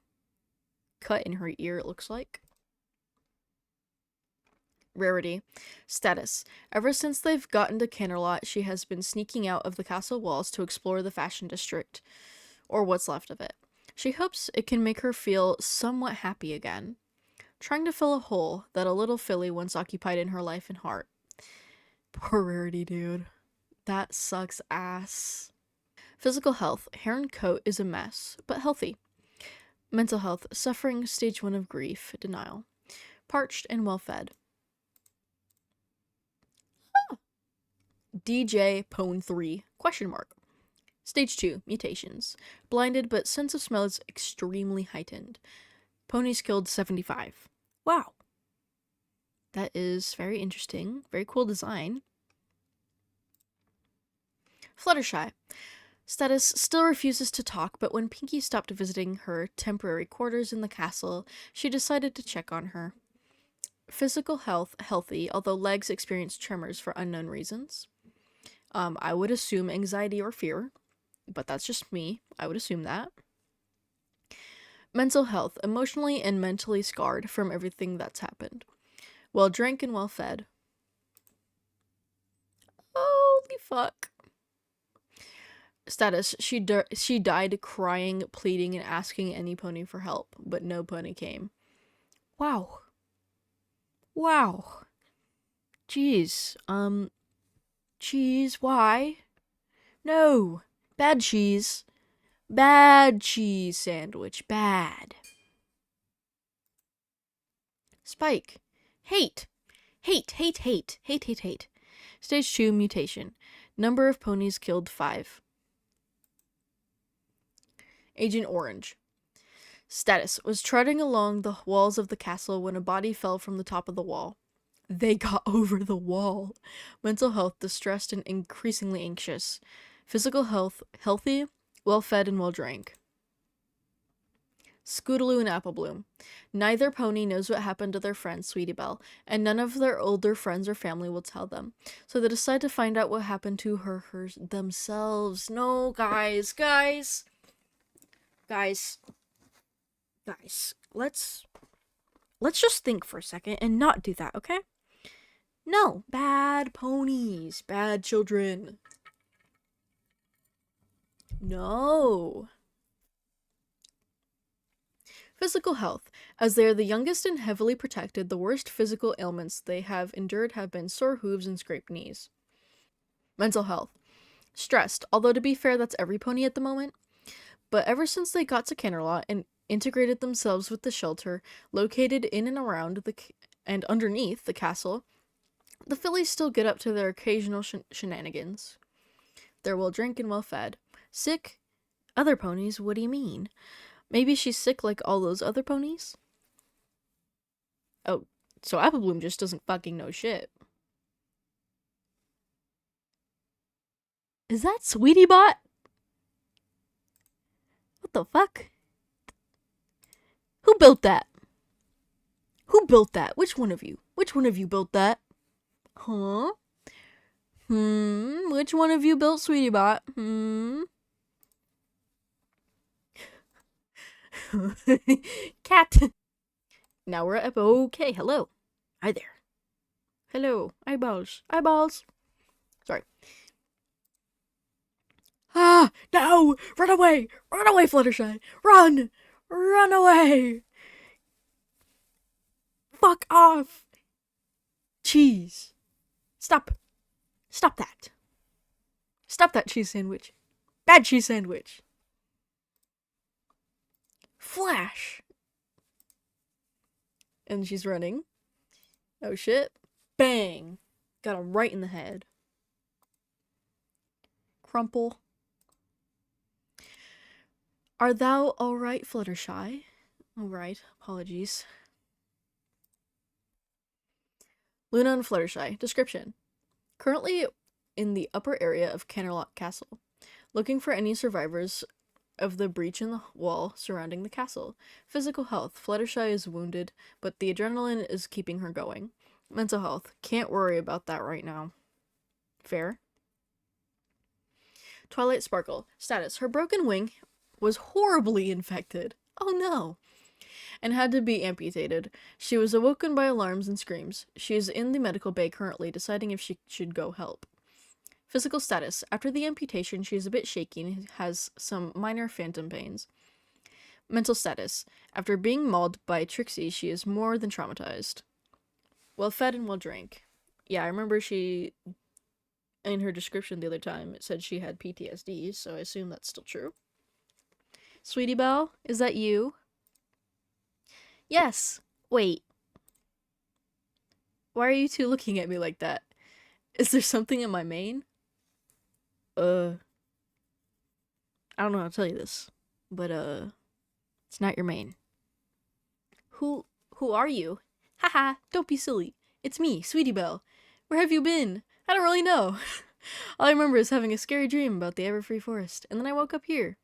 cut in her ear, it looks like. Rarity. Status. Ever since they've gotten to Canterlot, she has been sneaking out of the castle walls to explore the fashion district, or what's left of it. She hopes it can make her feel somewhat happy again, trying to fill a hole that a little filly once occupied in her life and heart. Poor Rarity, dude. That sucks ass. Physical health. Hair and coat is a mess, but healthy. Mental health. Suffering stage 1 of grief, denial. Parched and well fed. DJ Pone 3, ? Stage 2, mutations. Blinded, but sense of smell is extremely heightened. Ponies killed 75. Wow. That is very interesting. Very cool design. Fluttershy. Status still refuses to talk, but when Pinky stopped visiting her temporary quarters in the castle, she decided to check on her. Physical health, healthy, although legs experience tremors for unknown reasons. I would assume anxiety or fear, but that's just me. I would assume that. Mental health, emotionally and mentally scarred from everything that's happened. Well drank and well fed. Holy fuck. Status, she died crying, pleading, and asking any pony for help, but no pony came. Wow. Wow. Jeez. Cheese, why? No. Bad cheese. Bad cheese sandwich. Bad. Spike. Hate. Hate. Stage 2 mutation. Number of ponies killed 5. Agent Orange. Status: was trotting along the walls of the castle when a body fell from the top of the wall. They got over the wall. Mental health: distressed and increasingly anxious. Physical health: healthy, well-fed, and well-drank. Scootaloo and Applebloom. Neither pony knows what happened to their friend, Sweetie Belle, and none of their older friends or family will tell them. So they decide to find out what happened to her themselves. No, guys. Let's just think for a second and not do that, okay? No, bad ponies, bad children. No. Physical health. As they are the youngest and heavily protected, the worst physical ailments they have endured have been sore hooves and scraped knees. Mental health. Stressed, although to be fair, that's every pony at the moment. But ever since they got to Canterlot and integrated themselves with the shelter located in and around and underneath the castle, the fillies still get up to their occasional shenanigans. They're well drank and well fed. Sick? Other ponies? What do you mean? Maybe she's sick like all those other ponies? Oh, so Applebloom just doesn't fucking know shit. Is that Sweetie Bot? What the fuck? Who built that? Which one of you? Built that? Huh? Which one of you built Sweetie Bot? Cat. Now we're up. Okay, hello. Hi there. Hello. Eyeballs. Sorry. Ah, no! Run away, Fluttershy! Run away! Fuck off! Cheese. Stop that. Stop that cheese sandwich. Bad cheese sandwich. Flash. And she's running. Oh shit. Bang. Got him right in the head. Crumple. Are thou alright, Fluttershy? Alright, apologies. Luna and Fluttershy. Description. Currently in the upper area of Canterlot Castle, looking for any survivors of the breach in the wall surrounding the castle. Physical health. Fluttershy is wounded, but the adrenaline is keeping her going. Mental health. Can't worry about that right now. Fair. Twilight Sparkle. Status. Her broken wing was horribly infected. Oh no. And had to be amputated. She was awoken by alarms and screams. She is in the medical bay currently, deciding if she should go help. Physical status. After the amputation, she is a bit shaky and has some minor phantom pains. Mental status. After being mauled by Trixie, she is more than traumatized. Well fed and well drank. Yeah, I remember she, in her description the other time, it said she had PTSD, so I assume that's still true. Sweetie Belle, is that you? Yes. Wait. Why are you two looking at me like that? Is there something in my mane? I don't know how to tell you this, but it's not your mane. Who are you? Haha, don't be silly. It's me, Sweetie Belle. Where have you been? I don't really know. All I remember is having a scary dream about the Everfree Forest, and then I woke up here.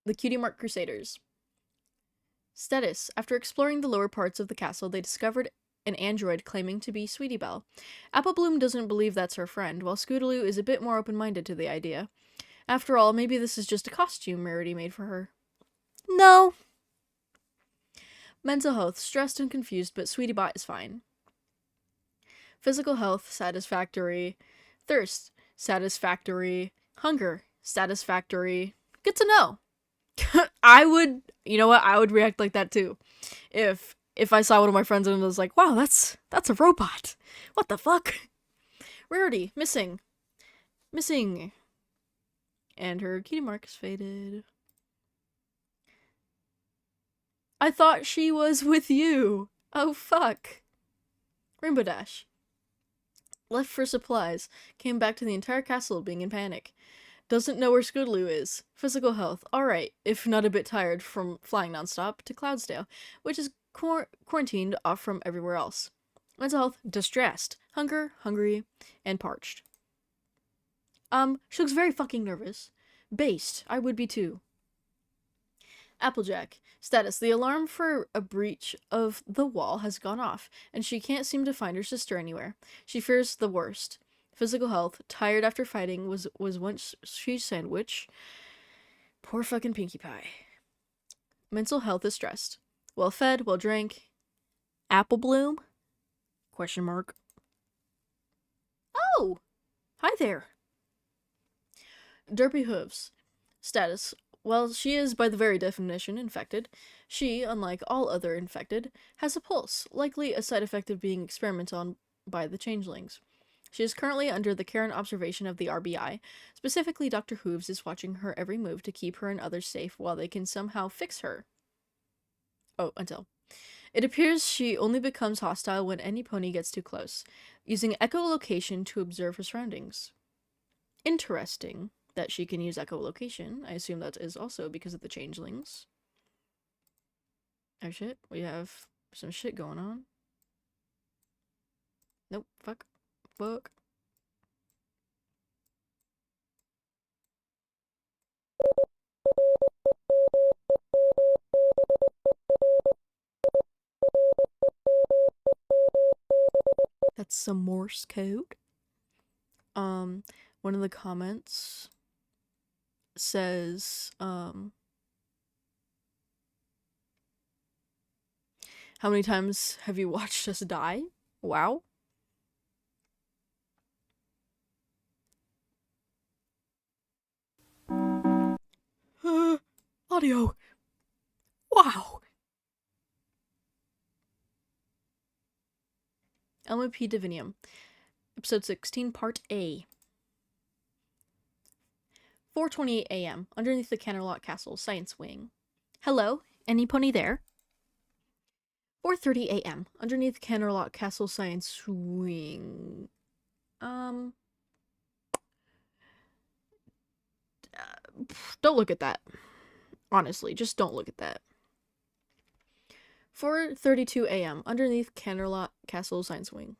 The Cutie Mark Crusaders. Status. After exploring the lower parts of the castle, they discovered an android claiming to be Sweetie Belle. Applebloom doesn't believe that's her friend, while Scootaloo is a bit more open-minded to the idea. After all, maybe this is just a costume Rarity made for her. No. Mental health. Stressed and confused, but Sweetie Bot is fine. Physical health. Satisfactory. Thirst. Satisfactory. Hunger. Satisfactory. Good to know. I would react like that too. If I saw one of my friends and was like, wow, that's a robot. What the fuck? Rarity, missing. And her cutie mark is faded. I thought she was with you. Oh, fuck. Rainbow Dash. Left for supplies. Came back to the entire castle being in panic. Doesn't know where Scudloo is. Physical health. Alright, if not a bit tired from flying nonstop to Cloudsdale, which is quarantined off from everywhere else. Mental health. Distressed. Hunger, hungry, and parched. She looks very fucking nervous. Based. I would be too. Applejack. Status. The alarm for a breach of the wall has gone off, and she can't seem to find her sister anywhere. She fears the worst. Physical health. Tired after fighting was once cheese sandwich. Poor fucking Pinkie Pie. Mental health is stressed. Well fed, well drank. Apple bloom? Question mark. Oh! Hi there. Derpy hooves. Status. While she is, by the very definition, infected, she, unlike all other infected, has a pulse, likely a side effect of being experimented on by the changelings. She is currently under the care and observation of the RBI. Specifically, Dr. Hooves is watching her every move to keep her and others safe while they can somehow fix her. Oh, until. It appears she only becomes hostile when any pony gets too close, using echolocation to observe her surroundings. Interesting that she can use echolocation. I assume that is also because of the changelings. Oh shit, we have some shit going on. Nope, fuck. Fuck. That's some Morse code. One of the comments says, how many times have you watched us die? Wow. Audio. Wow. MLP Divinium. Episode 16, Part A. 4:28 a.m. Underneath the Canterlot Castle, Science Wing. Hello? Any pony there? 4:30 a.m. Underneath Canterlot Castle, Science Wing. Don't look at that. Honestly, just don't look at that. 4:32 a.m. Underneath Canterlot Castle, Science Wing.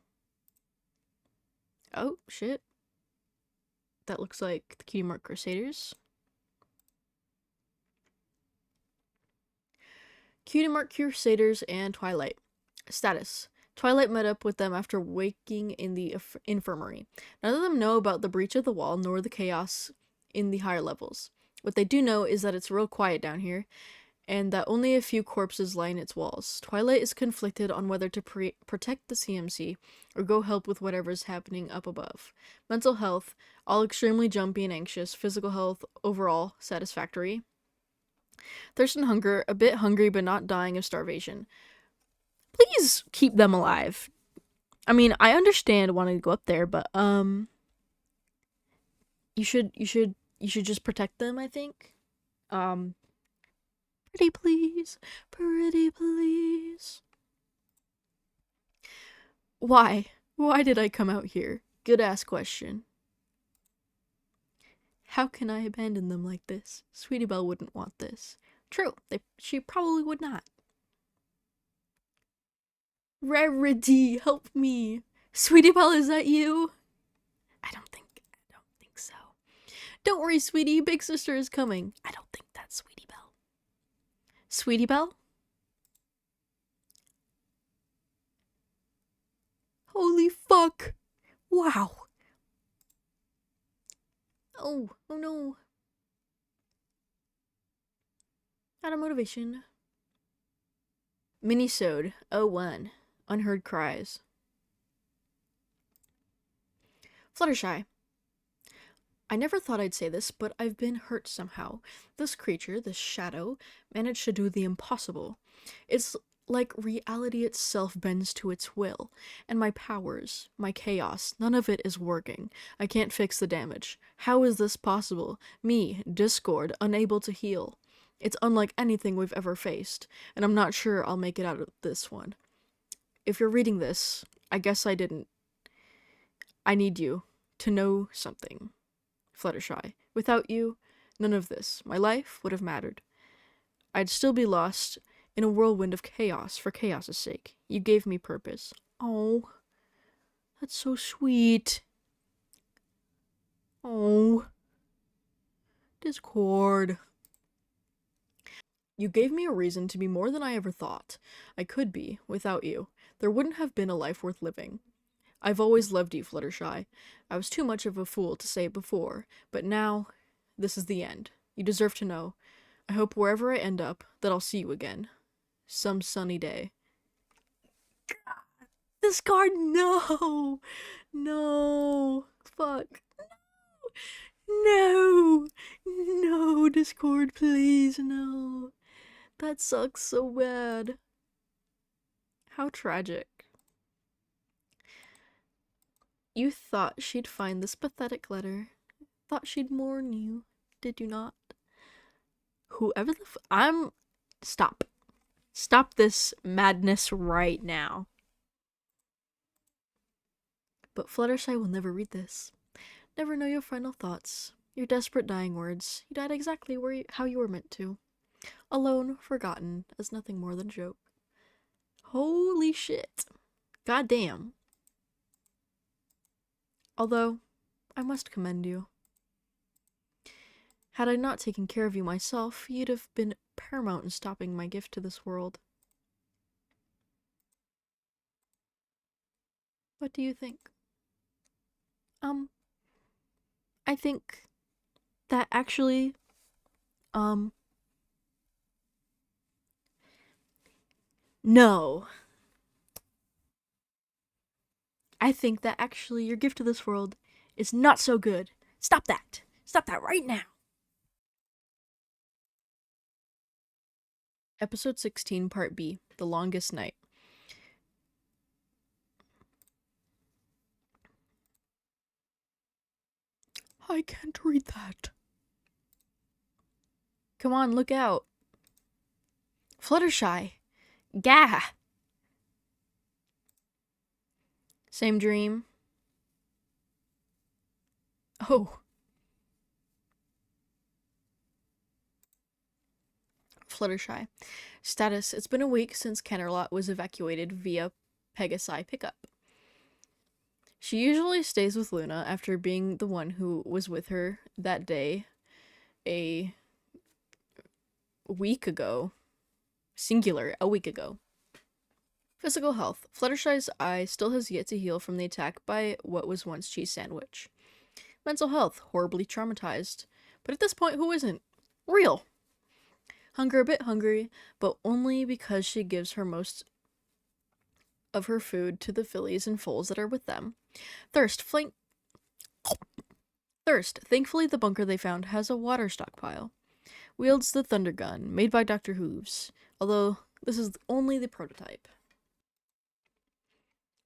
Oh, shit. That looks like the Cutie Mark Crusaders. Cutie Mark Crusaders and Twilight. Status. Twilight met up with them after waking in the infirmary. None of them know about the breach of the wall, nor the chaos in the higher levels. What they do know is that it's real quiet down here, and that only a few corpses line its walls. Twilight is conflicted on whether to protect the CMC or go help with whatever's happening up above. Mental health, all extremely jumpy and anxious. Physical health, overall, satisfactory. Thirst and hunger, a bit hungry but not dying of starvation. Please keep them alive. I mean, I understand wanting to go up there, but you should just protect them, I think. Pretty please. Pretty please. Why? Why did I come out here? Good ass question. How can I abandon them like this? Sweetie Belle wouldn't want this. True, she probably would not. Rarity, help me. Sweetie Belle, is that you? I don't think so. Don't worry, sweetie, big sister is coming. I don't think that's Sweetie Belle. Sweetie Belle? Holy fuck. Wow. Oh no. Out of motivation. Minisode 01. Unheard cries. Fluttershy. I never thought I'd say this, but I've been hurt somehow. This creature, this shadow, managed to do the impossible. It's like reality itself bends to its will, and my powers, my chaos, none of it is working. I can't fix the damage. How is this possible? Me, Discord, unable to heal. It's unlike anything we've ever faced, and I'm not sure I'll make it out of this one. If you're reading this, I guess I didn't. I need you to know something, Fluttershy. Without you, none of this, my life, would have mattered. I'd still be lost in a whirlwind of chaos for chaos's sake. You gave me purpose. Oh, that's so sweet. Oh, Discord. You gave me a reason to be more than I ever thought I could be without you. There wouldn't have been a life worth living. I've always loved you, Fluttershy. I was too much of a fool to say it before, but now, this is the end. You deserve to know. I hope wherever I end up, that I'll see you again. Some sunny day. Discard, no! No! Fuck. No! No, Discord, please, no. That sucks so bad. How tragic. You thought she'd find this pathetic letter. Thought she'd mourn you. Did you not? Whoever the Stop. Stop this madness right now. But Fluttershy will never read this. Never know your final thoughts. Your desperate dying words. You died exactly how you were meant to. Alone, forgotten, as nothing more than a joke. Holy shit. Goddamn. Although, I must commend you. Had I not taken care of you myself, you'd have been paramount in stopping my gift to this world. What do you think? I think that actually, no. I think that actually your gift to this world is not so good. Stop that. Stop that right now. Episode 16, Part B, The Longest Night. I can't read that. Come on, look out. Fluttershy. Gah. Same dream. Oh. Fluttershy. Status: it's been a week since Canterlot was evacuated via Pegasi pickup. She usually stays with Luna after being the one who was with her that day a week ago. Singular, a week ago. Physical health. Fluttershy's eye still has yet to heal from the attack by what was once Cheese Sandwich. Mental health. Horribly traumatized. But at this point, who isn't? Real. Hunger, a bit hungry, but only because she gives her most of her food to the fillies and foals that are with them. Thirst. Thankfully, the bunker they found has a water stockpile. Wields the thunder gun, made by Dr. Hooves, although this is only the prototype.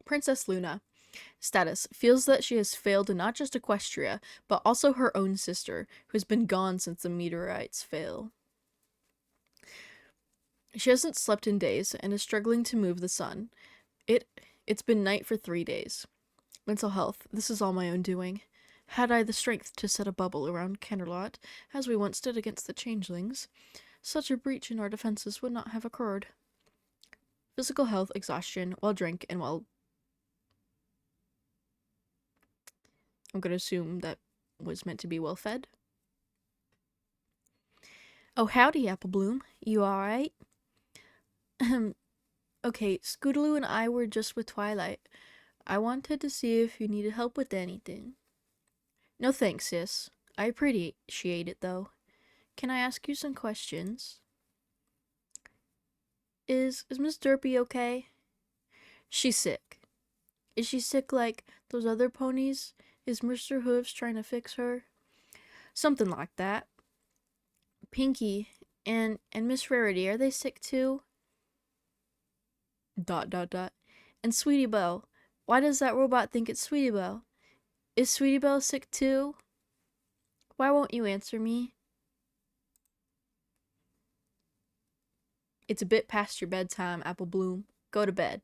Princess Luna. Status: feels that she has failed in not just Equestria, but also her own sister, who's been gone since the meteorites fell. She hasn't slept in days and is struggling to move the sun. It's been night for 3 days. Mental health. This is all my own doing. Had I the strength to set a bubble around Canterlot, as we once did against the changelings, such a breach in our defenses would not have occurred. Physical health, exhaustion, well drink, and well... I'm gonna assume that was meant to be well fed. Oh, howdy, Apple Bloom. You alright? Okay, Scootaloo and I were just with Twilight. I wanted to see if you needed help with anything. No thanks, sis. I appreciate it, though. Can I ask you some questions? Is Miss Derpy okay? She's sick. Is she sick like those other ponies? Is Mr. Hooves trying to fix her? Something like that. Pinky and Miss Rarity, are they sick too? ... And Sweetie Belle. Why does that robot think it's Sweetie Belle? Is Sweetie Belle sick too? Why won't you answer me? It's a bit past your bedtime, Apple Bloom. Go to bed.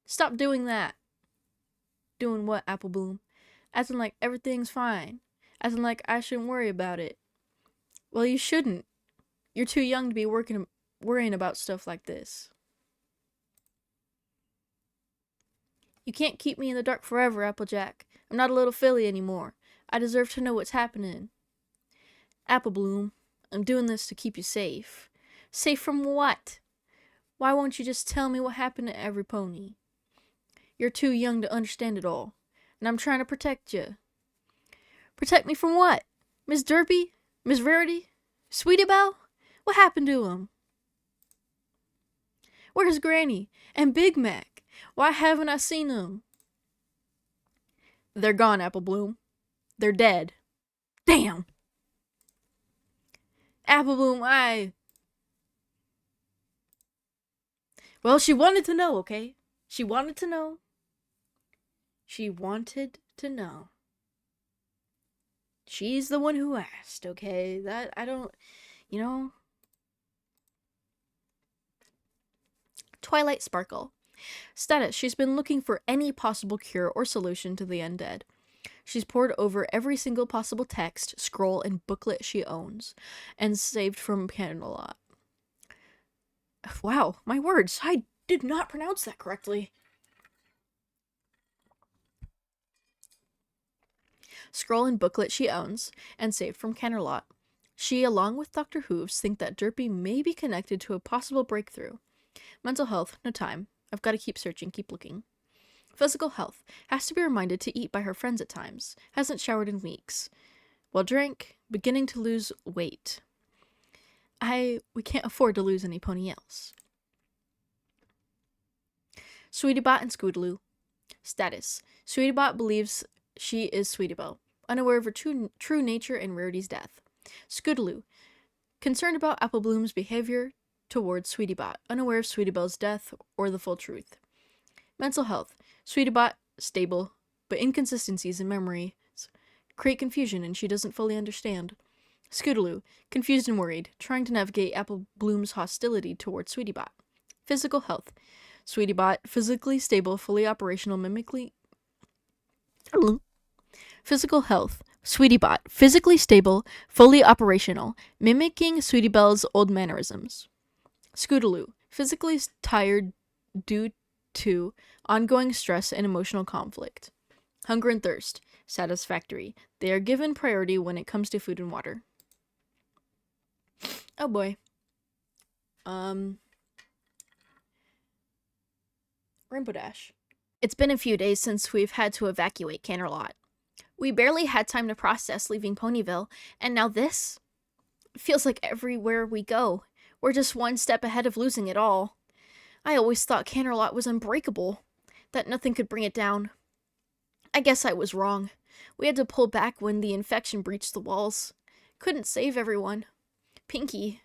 Stop doing that. Doing what, Apple Bloom? Acting like everything's fine. Acting like I shouldn't worry about it. Well, you shouldn't. You're too young to be worrying about stuff like this. You can't keep me in the dark forever, Applejack. I'm not a little filly anymore. I deserve to know what's happening. Apple Bloom, I'm doing this to keep you safe. Safe from what? Why won't you just tell me what happened to every pony? You're too young to understand it all, and I'm trying to protect you. Protect me from what? Miss Derpy? Miss Rarity? Sweetie Belle? What happened to 'em? Where's Granny? And Big Mac? Why haven't I seen them? They're gone, Apple Bloom. They're dead. Damn! Apple Bloom, Well, she wanted to know, okay? She wanted to know. She wanted to know. She's the one who asked, okay? That, I don't, you know? Twilight Sparkle. Status, she's been looking for any possible cure or solution to the undead. She's pored over every single possible text, scroll, and booklet she owns, and saved from Candlelight. Wow, my words, I did not pronounce that correctly. Scroll and booklet she owns, and saved from Canterlot. She, along with Dr. Hooves, think that Derpy may be connected to a possible breakthrough. Mental health, no time. I've got to keep searching, keep looking. Physical health, has to be reminded to eat by her friends at times. Hasn't showered in weeks. Well drank, beginning to lose weight. We can't afford to lose any pony else. Sweetiebot and Scootaloo. Status, Sweetiebot believes she is Sweetie Belle, unaware of her true nature and Rarity's death. Scootaloo, concerned about Apple Bloom's behavior towards Sweetiebot, unaware of Sweetie Belle's death or the full truth. Mental health, Sweetiebot, stable, but inconsistencies in memory create confusion and she doesn't fully understand. Scootaloo, confused and worried, trying to navigate Apple Bloom's hostility towards Sweetiebot. Physical health, Sweetiebot, physically stable, fully operational, Physical health, Sweetiebot, physically stable, fully operational, mimicking Sweetie Belle's old mannerisms. Scootaloo, physically tired due to ongoing stress and emotional conflict. Hunger and thirst, satisfactory. They are given priority when it comes to food and water. Oh boy. Rainbow Dash. It's been a few days since we've had to evacuate Canterlot. We barely had time to process leaving Ponyville, and now this? It feels like everywhere we go, we're just one step ahead of losing it all. I always thought Canterlot was unbreakable, that nothing could bring it down. I guess I was wrong. We had to pull back when the infection breached the walls. Couldn't save everyone. Pinkie,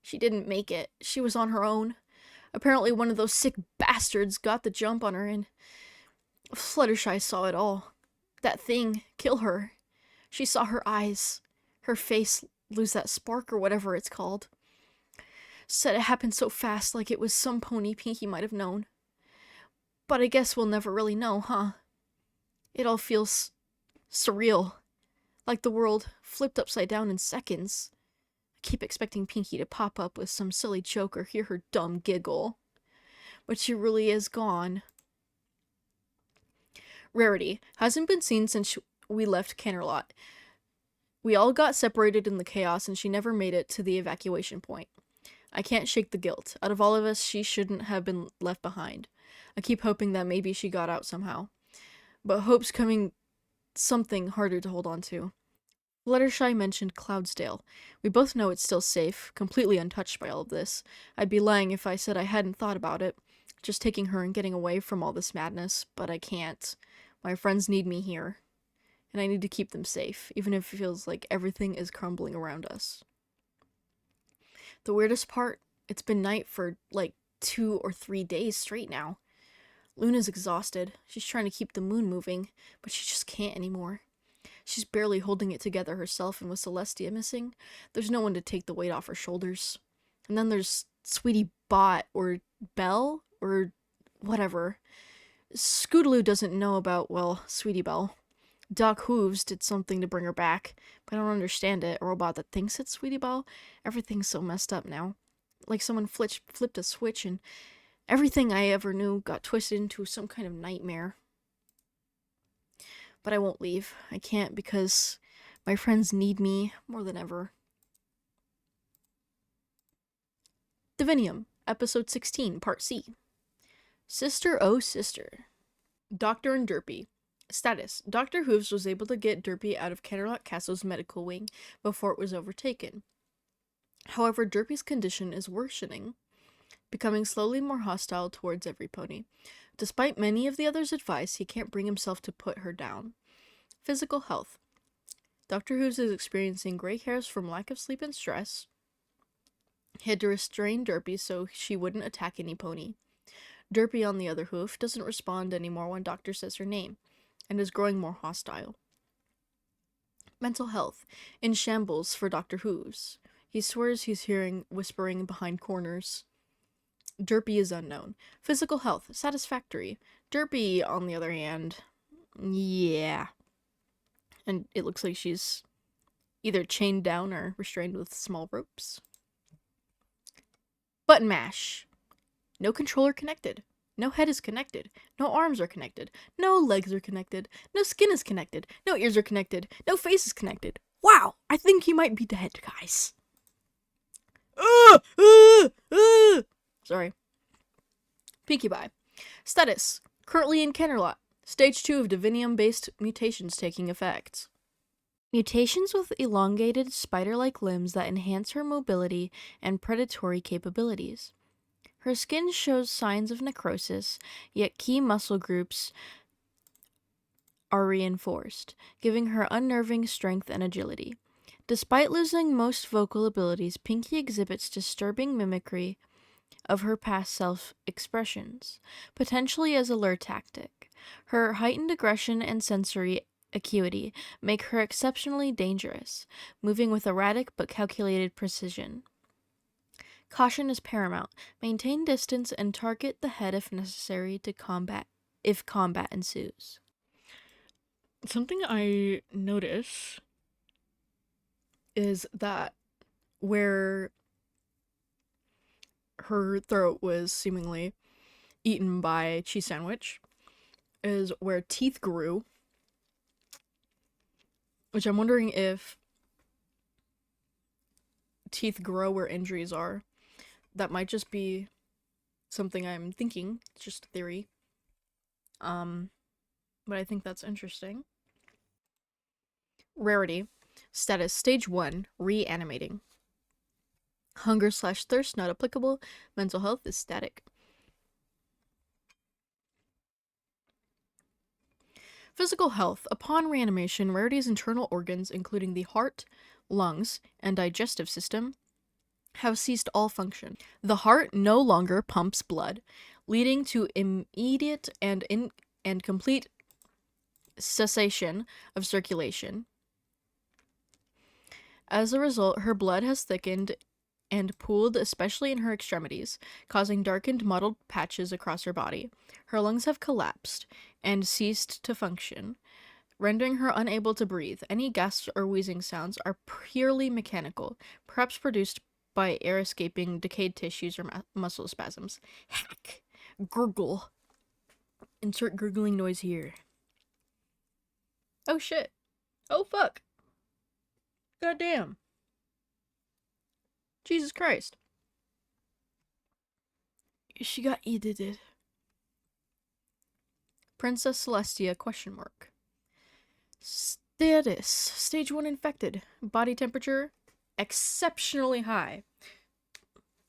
she didn't make it. She was on her own. Apparently one of those sick bastards got the jump on her, and Fluttershy saw it all. That thing, kill her. She saw her eyes, her face lose that spark or whatever it's called. Said it happened so fast, like it was some pony Pinkie might have known. But I guess we'll never really know, huh? It all feels surreal. Like the world flipped upside down in seconds. I keep expecting Pinkie to pop up with some silly joke or hear her dumb giggle. But she really is gone. Rarity hasn't been seen since we left Canterlot. We all got separated in the chaos and she never made it to the evacuation point. I can't shake the guilt. Out of all of us, she shouldn't have been left behind. I keep hoping that maybe she got out somehow. But hope's coming something harder to hold on to. Fluttershy mentioned Cloudsdale. We both know it's still safe, completely untouched by all of this. I'd be lying if I said I hadn't thought about it. Just taking her and getting away from all this madness, but I can't. My friends need me here. And I need to keep them safe, even if it feels like everything is crumbling around us. The weirdest part, it's been night for like 2 or 3 days straight now. Luna's exhausted. She's trying to keep the moon moving, but she just can't anymore. She's barely holding it together herself, and with Celestia missing, there's no one to take the weight off her shoulders. And then there's Sweetie Bot, or Belle, or whatever. Scootaloo doesn't know about, well, Sweetie Belle. Doc Hooves did something to bring her back, but I don't understand it. A robot that thinks it's Sweetie Belle? Everything's so messed up now. Like someone flipped a switch and everything I ever knew got twisted into some kind of nightmare. But I won't leave. I can't because my friends need me more than ever. Divinium, Episode 16, Part C. Sister, oh sister. Doctor and Derpy. Status. Dr. Hooves was able to get Derpy out of Canterlot Castle's medical wing before it was overtaken. However, Derpy's condition is worsening, becoming slowly more hostile towards every pony. Despite many of the others' advice, he can't bring himself to put her down. Physical health. Dr. Hooves is experiencing gray hairs from lack of sleep and stress. He had to restrain Derpy so she wouldn't attack any pony. Derpy, on the other hoof, doesn't respond anymore when Doctor says her name, and is growing more hostile. Mental health. In shambles for Dr. Hooves. He swears he's hearing whispering behind corners. Derpy is unknown. Physical health. Satisfactory. Derpy, on the other hand, yeah. And it looks like she's either chained down or restrained with small ropes. Button mash. No controller connected. No head is connected. No arms are connected. No legs are connected. No skin is connected. No ears are connected. No face is connected. Wow, I think he might be dead, guys. Sorry. Peeky Bye. Status. Currently in Canterlot. Stage 2 of Divinium-based mutations taking effect. Mutations with elongated, spider-like limbs that enhance her mobility and predatory capabilities. Her skin shows signs of necrosis, yet key muscle groups are reinforced, giving her unnerving strength and agility. Despite losing most vocal abilities, Pinky exhibits disturbing mimicry of her past self-expressions, potentially as a lure tactic. Her heightened aggression and sensory acuity make her exceptionally dangerous, moving with erratic but calculated precision. Caution is paramount. Maintain distance and target the head if necessary if combat ensues. Something I notice is that where her throat was seemingly eaten by a cheese sandwich is where teeth grew, which I'm wondering if teeth grow where injuries are. That might just be something I'm thinking. It's just a theory. But I think that's interesting. Rarity. Status. Stage 1. Reanimating. Hunger/thirst not applicable. Mental health is static. Physical health. Upon reanimation, Rarity's internal organs, including the heart, lungs, and digestive system, have ceased all function. The heart no longer pumps blood, leading to immediate and complete cessation of circulation. As a result, her blood has thickened and pooled, especially in her extremities, causing darkened, mottled patches across her body. Her lungs have collapsed and ceased to function, rendering her unable to breathe. Any gasps or wheezing sounds are purely mechanical, perhaps produced by air escaping decayed tissues or muscle spasms. Hack! Gurgle. Insert gurgling noise here. Oh shit. Oh fuck. Goddamn. Jesus Christ. She got edited. Princess Celestia ? Status. Stage 1 infected. Body temperature exceptionally high.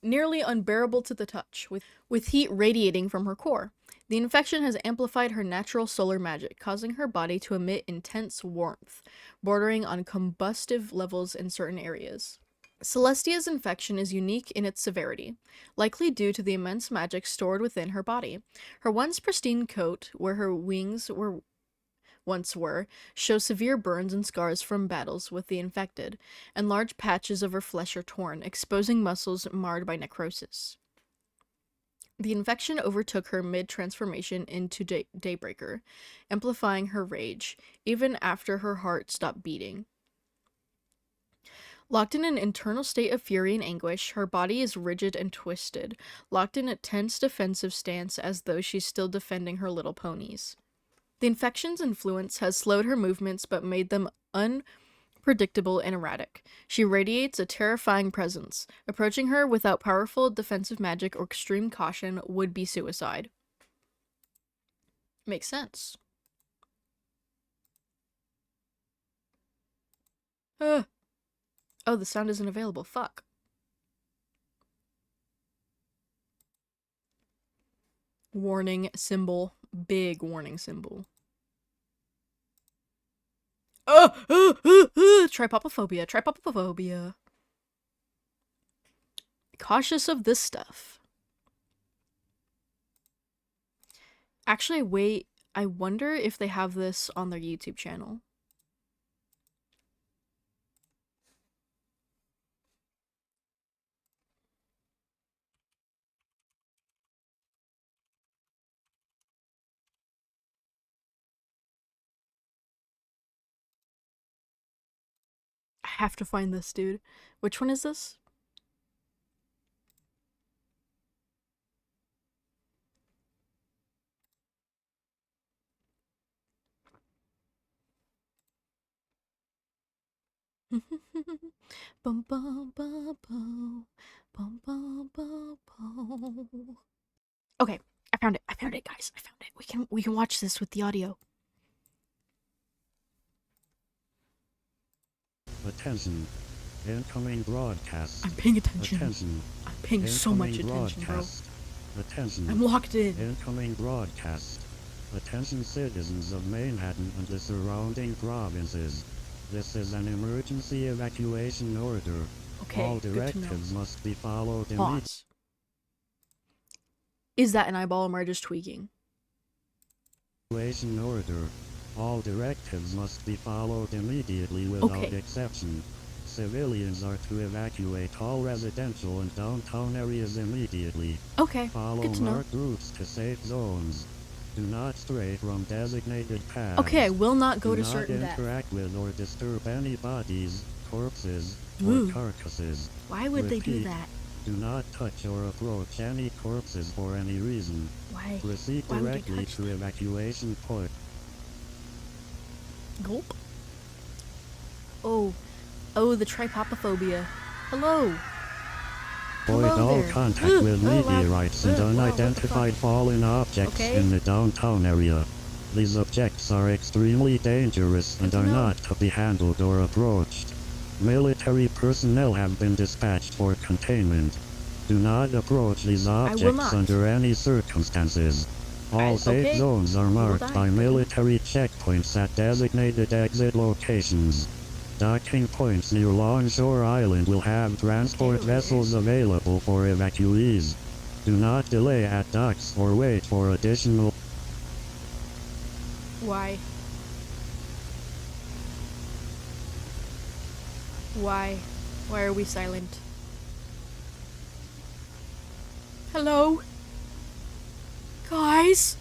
Nearly unbearable to the touch, with heat radiating from her core. The infection has amplified her natural solar magic, causing her body to emit intense warmth, bordering on combustive levels in certain areas. Celestia's infection is unique in its severity, likely due to the immense magic stored within her body. Her once pristine coat, where her wings were once were, show severe burns and scars from battles with the infected, and large patches of her flesh are torn, exposing muscles marred by necrosis. The infection overtook her mid-transformation into Daybreaker, amplifying her rage, even after her heart stopped beating. Locked in an internal state of fury and anguish, her body is rigid and twisted, locked in a tense defensive stance as though she's still defending her little ponies. The infection's influence has slowed her movements but made them unpredictable and erratic. She radiates a terrifying presence. Approaching her without powerful defensive magic or extreme caution would be suicide. Makes sense. Oh, the sound isn't available. Fuck. Warning symbol. Big warning symbol. Trypopophobia. Trypopophobia. Cautious of this stuff. Actually, wait. I wonder if they have this on their YouTube channel. I have to find this, dude. Which one is this? Bum bum bum bum bum bum bum bum. Okay, I found it. I found it, guys. I found it. We can watch this with the audio. Attention. Incoming broadcast. I'm paying attention. Attention. I'm paying so much Incoming attention, bro. broadcast. Attention. I'm locked in. Incoming broadcast. Attention citizens of Manhattan and the surrounding provinces. This is an emergency evacuation order. Okay, All good to know. directives must be followed immediately. Pause. Is that an eyeball or am I just tweaking? Evacuation order. All directives must be followed immediately without Okay. exception. Civilians are to evacuate all residential and downtown areas immediately. Okay, Follow good to know. marked routes to safe zones. Do not stray from designated paths. Okay, I will not go Do to certain death. interact with or disturb any bodies, corpses, Ooh. or carcasses. Why would they do Repeat. that? Do not touch or approach any corpses for any reason. Why? Proceed Why would they directly touch to evacuation point. Gulp. Oh, the trypopophobia. Hello. Avoid Hello all there. contact with wow. meteorites and Wow, what the unidentified fuck? fallen objects Okay. in the downtown area. These objects are extremely dangerous and Good to are know. not to be handled or approached. Military personnel have been dispatched for containment. Do not approach these will objects not. under any circumstances. All safe okay. zones are marked die. by military checkpoints at designated exit locations. Docking points near Longshore Island will have transport Okay. vessels available for evacuees. Do not delay at docks or wait for additional. Why? Why? Why are we silent? Hello? Guys?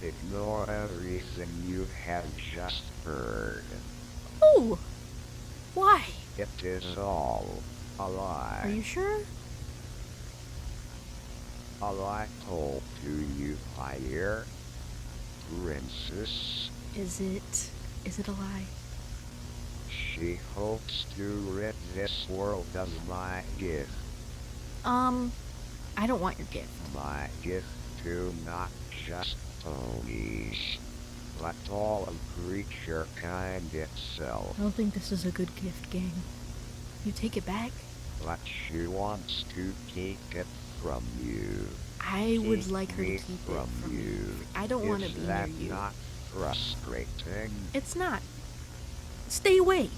Ignore everything you have just heard. Oh! Why? It is all a lie. Are you sure? A lie told to you by your princess. Is it a lie? She hopes to rid this world of my gift. I don't want your gift. My gift to not just ponies, but all of creature kind itself. I don't think this is a good gift, gang. You take it back? But she wants to keep it from you. I would Keep like her to me keep it from from me. you. I don't want to Is be near that you. not frustrating? It's not. Stay away,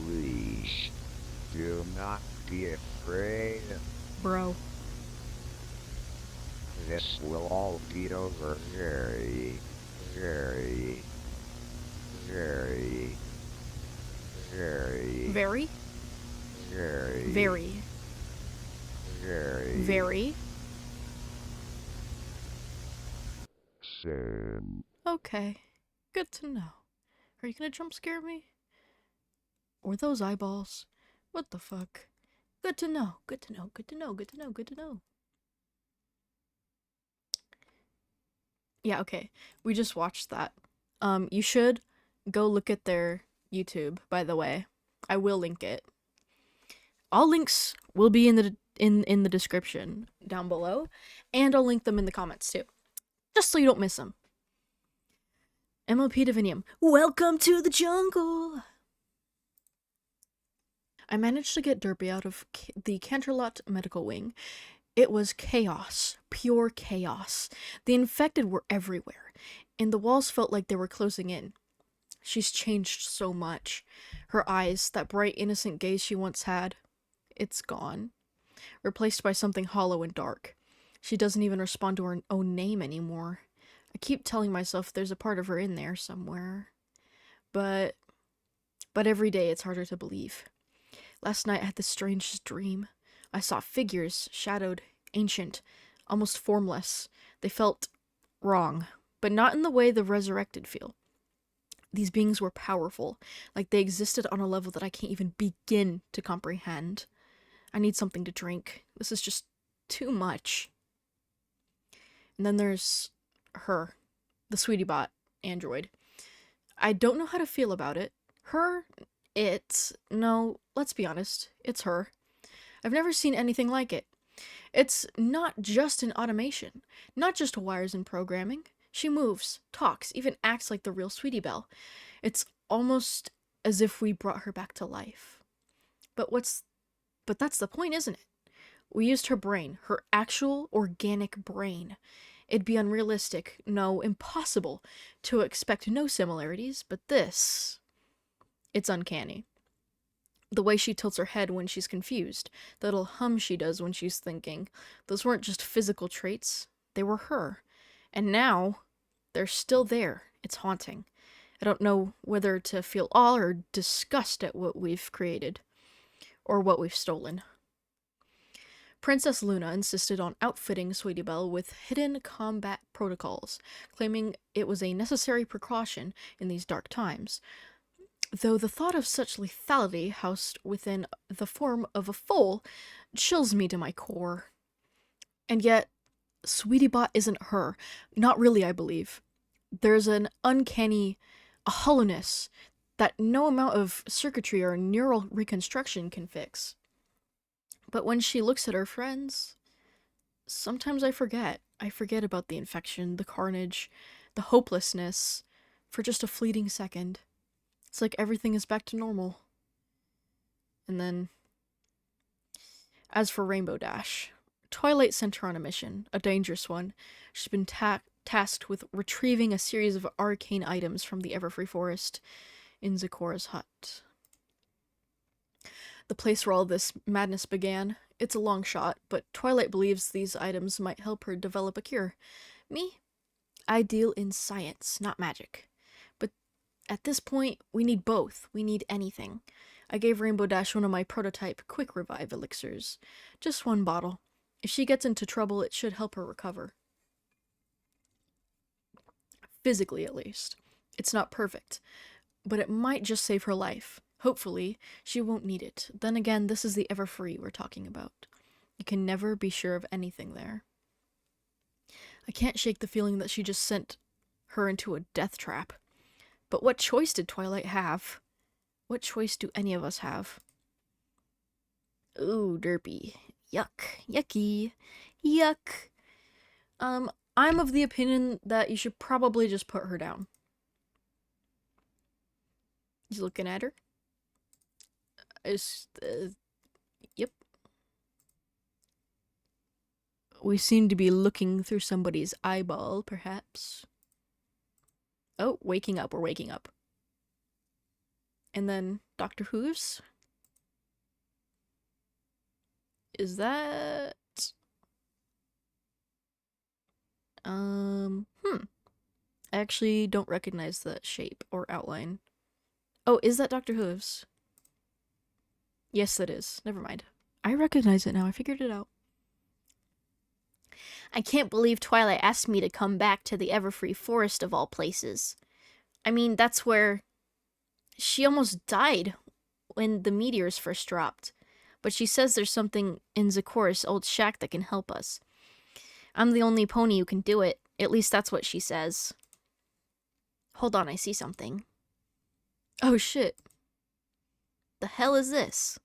Please, do not be afraid. bro. This will all be over very, very Very? Very. Very. Very. Very? Soon. Okay. Good to know. Are you gonna jump scare me? Or those eyeballs? What the fuck? Good to know. Good to know. Good to know. Good to know. Good to know. Yeah, okay. We just watched that. You should go look at their YouTube, by the way. I will link it. All links will be in the description down below, and I'll link them in the comments too. Just so you don't miss them. MLP Divinium. Welcome to the jungle! I managed to get Derpy out of the Canterlot medical wing. It was chaos. Pure chaos. The infected were everywhere, and the walls felt like they were closing in. She's changed so much. Her eyes, that bright, innocent gaze she once had, it's gone. Replaced by something hollow and dark. She doesn't even respond to her own name anymore. I keep telling myself there's a part of her in there somewhere. But every day it's harder to believe. Last night I had the strangest dream. I saw figures, shadowed, ancient, almost formless. They felt wrong, but not in the way the resurrected feel. These beings were powerful, like they existed on a level that I can't even begin to comprehend. I need something to drink. This is just too much. And then there's her, the Sweetie Bot android. I don't know how to feel about it. Her, no, let's be honest, it's her. I've never seen anything like it. It's not just an automation, not just wires and programming. She moves, talks, even acts like the real Sweetie Belle. It's almost as if we brought her back to life. But that's the point, isn't it? We used her brain, her actual organic brain. It'd be unrealistic, no, impossible, to expect no similarities, but this, it's uncanny. The way she tilts her head when she's confused, the little hum she does when she's thinking, those weren't just physical traits, they were her. And now, they're still there. It's haunting. I don't know whether to feel awe or disgust at what we've created, or what we've stolen. Princess Luna insisted on outfitting Sweetie Belle with hidden combat protocols, claiming it was a necessary precaution in these dark times. Though the thought of such lethality housed within the form of a foal chills me to my core. And yet, Sweetie Bot isn't her. Not really, I believe. There's an uncanny, a hollowness that no amount of circuitry or neural reconstruction can fix. But when she looks at her friends, sometimes I forget. I forget about the infection, the carnage, the hopelessness, for just a fleeting second. It's like everything is back to normal. And then, as for Rainbow Dash, Twilight sent her on a mission, a dangerous one. She's been tasked with retrieving a series of arcane items from the Everfree Forest in Zikora's hut. The place where all this madness began. It's a long shot, but Twilight believes these items might help her develop a cure. Me? I deal in science, not magic. But at this point, we need both. We need anything. I gave Rainbow Dash one of my prototype quick revive elixirs. Just one bottle. If she gets into trouble, it should help her recover. Physically, at least. It's not perfect, but it might just save her life. Hopefully, she won't need it. Then again, this is the Everfree we're talking about. You can never be sure of anything there. I can't shake the feeling that she just sent her into a death trap. But what choice did Twilight have? What choice do any of us have? Ooh, derpy. Yuck. Yucky. Yuck. I'm of the opinion that you should probably just put her down. You looking at her? Yep. We seem to be looking through somebody's eyeball, perhaps. Oh, waking up. We're waking up. And then Dr. Hooves. Is that... I actually don't recognize the shape or outline. Oh, is that Dr. Hooves? Yes, that is. Never mind. I recognize it now. I figured it out. I can't believe Twilight asked me to come back to the Everfree Forest of all places. I mean, that's where she almost died when the meteors first dropped. But she says there's something in Zekora's old shack that can help us. I'm the only pony who can do it. At least that's what she says. Hold on, I see something. Oh shit. The hell is this?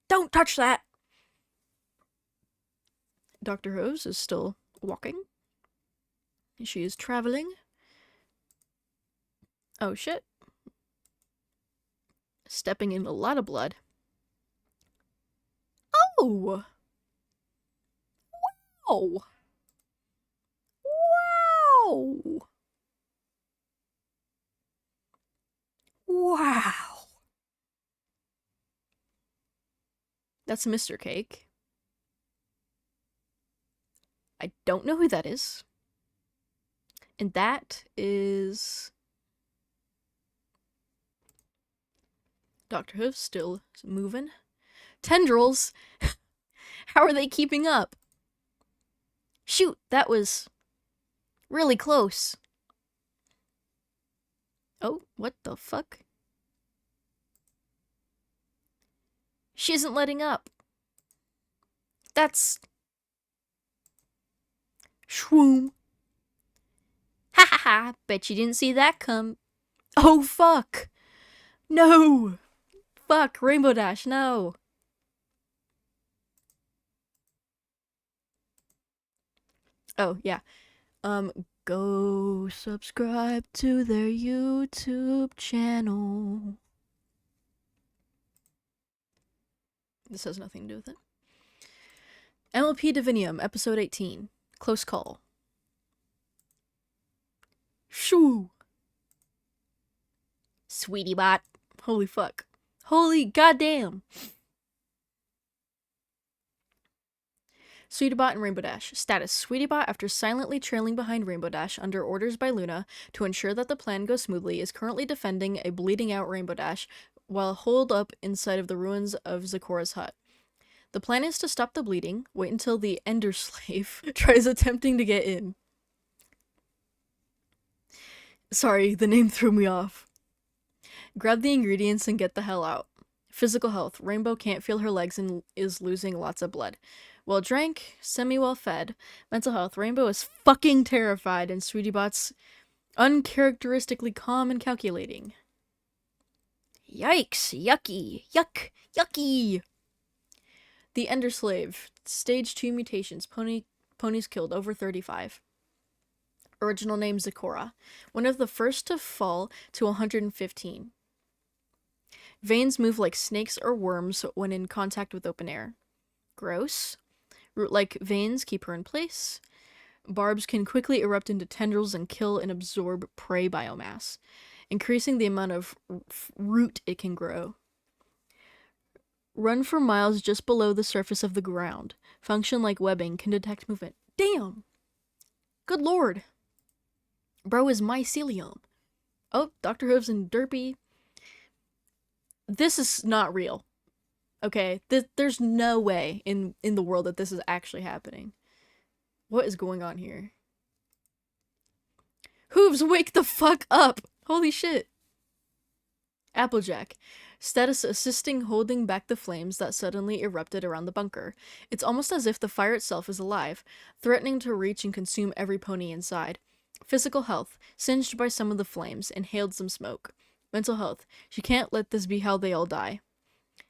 Don't touch that! Dr. Hose is still walking. She is traveling. Oh shit. Stepping in a lot of blood. Oh! Wow! Wow! Wow! That's Mr. Cake. I don't know who that is. And that is... Dr. Hoof still moving. Tendrils! How are they keeping up? Shoot, that was really close. Oh, what the fuck? She isn't letting up. That's... Shwoom. Ha ha ha, bet you didn't see that come. Oh fuck! No! Fuck, Rainbow Dash, no! Oh, yeah. Go subscribe to their YouTube channel. This has nothing to do with it. MLP Divinium, episode 18. Close call. Shoo! Sweetie bot. Holy fuck. Holy goddamn! Sweetiebot and Rainbow Dash. Status. Sweetiebot, after silently trailing behind Rainbow Dash under orders by Luna to ensure that the plan goes smoothly, is currently defending a bleeding out Rainbow Dash while holed up inside of the ruins of Zekora's hut. The plan is to stop the bleeding, wait until the Ender Slave tries attempting to get in. Sorry, the name threw me off. Grab the ingredients and get the hell out. Physical health. Rainbow can't feel her legs and is losing lots of blood. Well drank, semi-well fed. Mental health. Rainbow is fucking terrified and Sweetiebot's uncharacteristically calm and calculating. Yikes! Yucky! Yuck! Yucky! The Ender Slave. Stage 2 mutations. Ponies killed. Over 35. Original name Zekora. One of the first to fall to 115. Veins move like snakes or worms when in contact with open air. Gross. Root-like veins keep her in place. Barbs can quickly erupt into tendrils and kill and absorb prey biomass, increasing the amount of root it can grow. Run for miles just below the surface of the ground. Function like webbing, can detect movement. Damn! Good lord! Bro is mycelium. Oh, Dr. Hooves and Derpy. This is not real. Okay? There's no way in the world that this is actually happening. What is going on here? Hooves, wake the fuck up! Holy shit. Applejack. Status assisting holding back the flames that suddenly erupted around the bunker. It's almost as if the fire itself is alive, threatening to reach and consume every pony inside. Physical health. Singed by some of the flames, inhaled some smoke. Mental health. She can't let this be how they all die.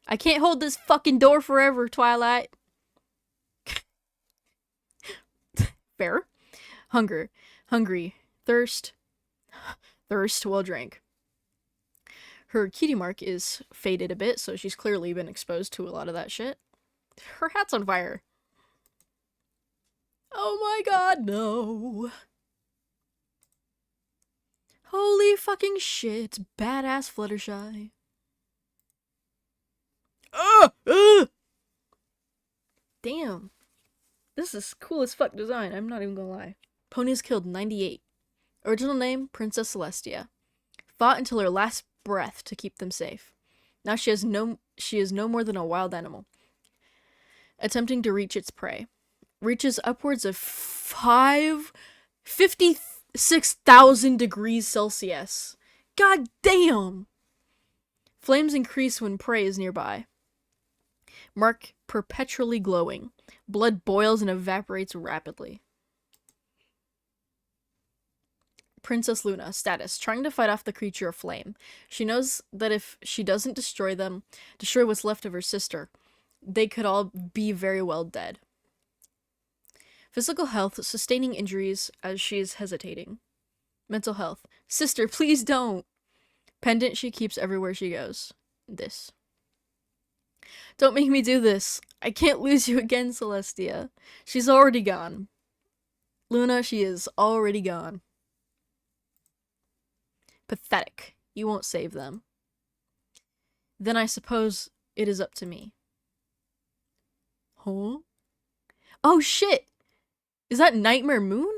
I can't hold this fucking door forever, Twilight. Fair. Hunger. Hungry. Thirst. Thirst, well drank. Her cutie mark is faded a bit, so she's clearly been exposed to a lot of that shit. Her hat's on fire. Oh my god, no. Holy fucking shit. Badass Fluttershy. Damn. This is cool as fuck design, I'm not even gonna lie. Ponies killed 98. Original name, Princess Celestia. Fought until her last breath to keep them safe. Now she is no more than a wild animal, attempting to reach its prey. Reaches upwards of 56,000 degrees Celsius. God damn! Flames increase when prey is nearby. Mark perpetually glowing. Blood boils and evaporates rapidly. Princess Luna, status, trying to fight off the creature of flame. She knows that if she doesn't destroy what's left of her sister, they could all be very well dead. Physical health, sustaining injuries as she is hesitating. Mental health, sister, please don't. Pendant she keeps everywhere she goes. This. Don't make me do this. I can't lose you again, Celestia. She's already gone. Luna, she is already gone. Pathetic. You won't save them. Then I suppose it is up to me. Huh? Oh shit! Is that Nightmare Moon?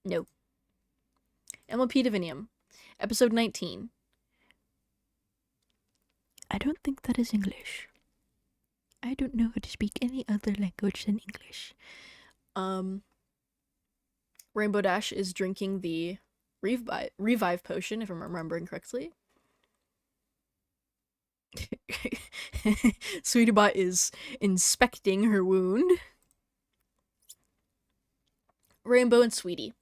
No. MLP Divinium. Episode 19. I don't think that is English. I don't know how to speak any other language than English. Rainbow Dash is drinking the revive potion, if I'm remembering correctly. Sweetie Bot is inspecting her wound. Rainbow and Sweetie.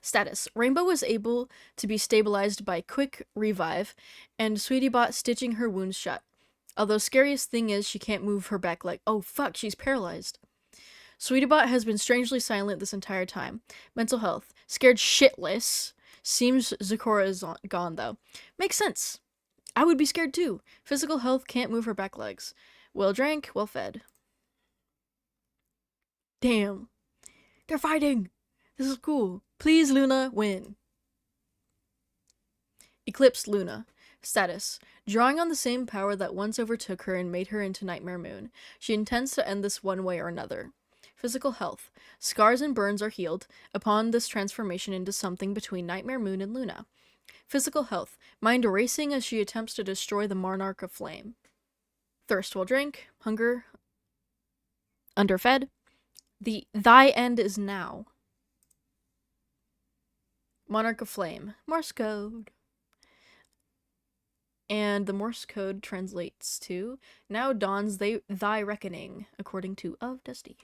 Status. Rainbow was able to be stabilized by quick revive, and Sweetie Bot stitching her wounds shut. Although scariest thing is she can't move her back leg. Oh fuck, she's paralyzed. Sweetie Bot has been strangely silent this entire time. Mental health. Scared shitless. Seems Zecora is gone though. Makes sense. I would be scared too. Physical health, can't move her back legs. Well drank, well fed. Damn. They're fighting! This is cool. Please, Luna, win. Eclipsed Luna. Status. Drawing on the same power that once overtook her and made her into Nightmare Moon, she intends to end this one way or another. Physical health. Scars and burns are healed upon this transformation into something between Nightmare Moon and Luna. Physical health. Mind racing as she attempts to destroy the Monarch of Flame. Thirst will drink. Hunger. Underfed. Thy end is now. Monarch of Flame. Morse code. And the Morse code translates to, now dawns thy reckoning, according to Of Dusty.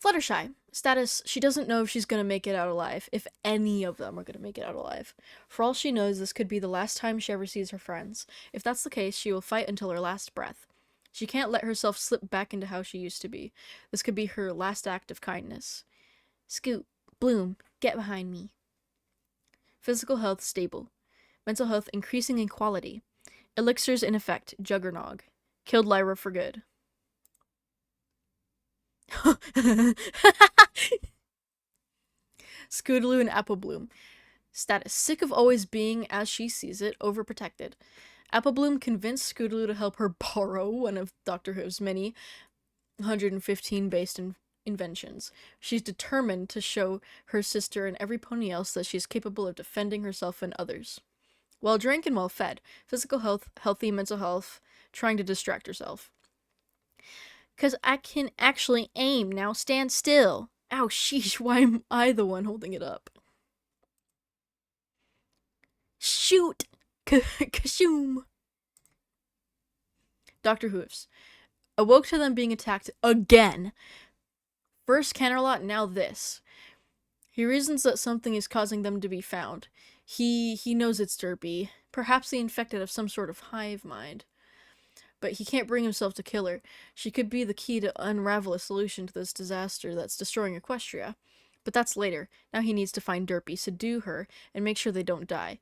Fluttershy. Status, she doesn't know if she's gonna make it out alive, if any of them are gonna make it out alive. For all she knows, this could be the last time she ever sees her friends. If that's the case, she will fight until her last breath. She can't let herself slip back into how she used to be. This could be her last act of kindness. Scoot, Bloom, get behind me. Physical health stable. Mental health increasing in quality. Elixirs in effect, Juggernog. Killed Lyra for good. Scootaloo and Apple Bloom. Status. Sick of always being, as she sees it, overprotected. Apple Bloom convinced Scootaloo to help her borrow one of Dr. Who's many 115 based inventions. She's determined to show her sister and every pony else that she's capable of defending herself and others. Well drank and well fed. Physical health, healthy mental health, trying to distract herself. 'Cause I can actually aim, now stand still. Ow, sheesh, why am I the one holding it up? Shoot! Kashoom! Dr. Hoofs. Awoke to them being attacked again. First Canterlot, now this. He reasons that something is causing them to be found. He knows it's Derpy, perhaps the infected of some sort of hive mind. But he can't bring himself to kill her. She could be the key to unravel a solution to this disaster that's destroying Equestria. But that's later. Now he needs to find Derpy, subdue her, and make sure they don't die.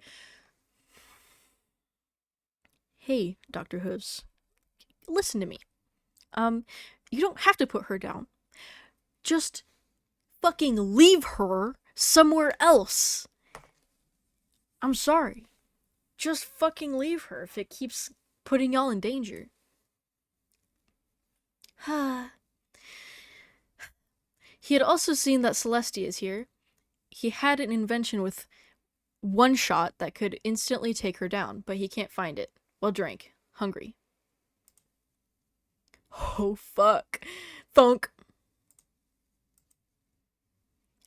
Hey, Dr. Hooves. Listen to me. You don't have to put her down. Just fucking leave her somewhere else. I'm sorry. Just fucking leave her if it keeps putting y'all in danger. He had also seen that Celestia is here. He had an invention with one shot that could instantly take her down, but he can't find it. Well drank. Hungry. Oh, fuck. Thunk.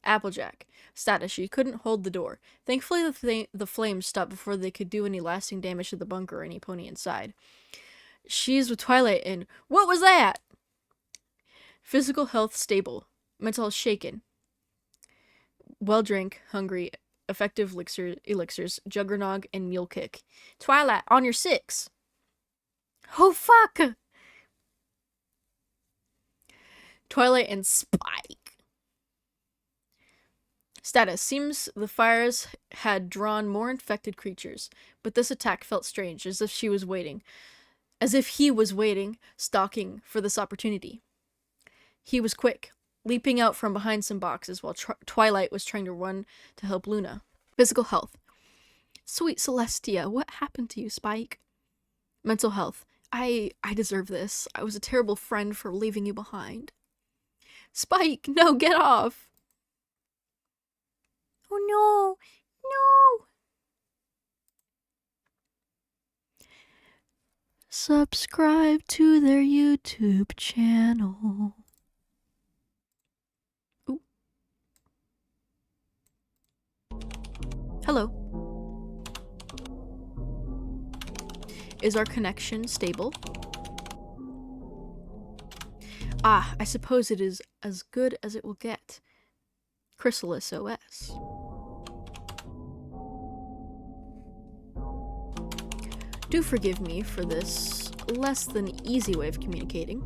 Applejack. Status, she couldn't hold the door. Thankfully, the flames stopped before they could do any lasting damage to the bunker or any pony inside. She's with Twilight and... What was that? Physical health stable. Mental health shaken. Well drink, hungry, effective elixirs, Juggernog, and Mule Kick. Twilight, on your 6. Oh, fuck! Twilight and Spike. Status. Seems the fires had drawn more infected creatures, but this attack felt strange, as if he was waiting, stalking for this opportunity. He was quick, leaping out from behind some boxes while Twilight was trying to run to help Luna. Physical health. Sweet Celestia, what happened to you, Spike? Mental health. I deserve this. I was a terrible friend for leaving you behind. Spike, no, get off! Oh no, no! Subscribe to their YouTube channel. Ooh. Hello. Is our connection stable? Ah, I suppose it is as good as it will get. Chrysalis OS. Do forgive me for this less than easy way of communicating.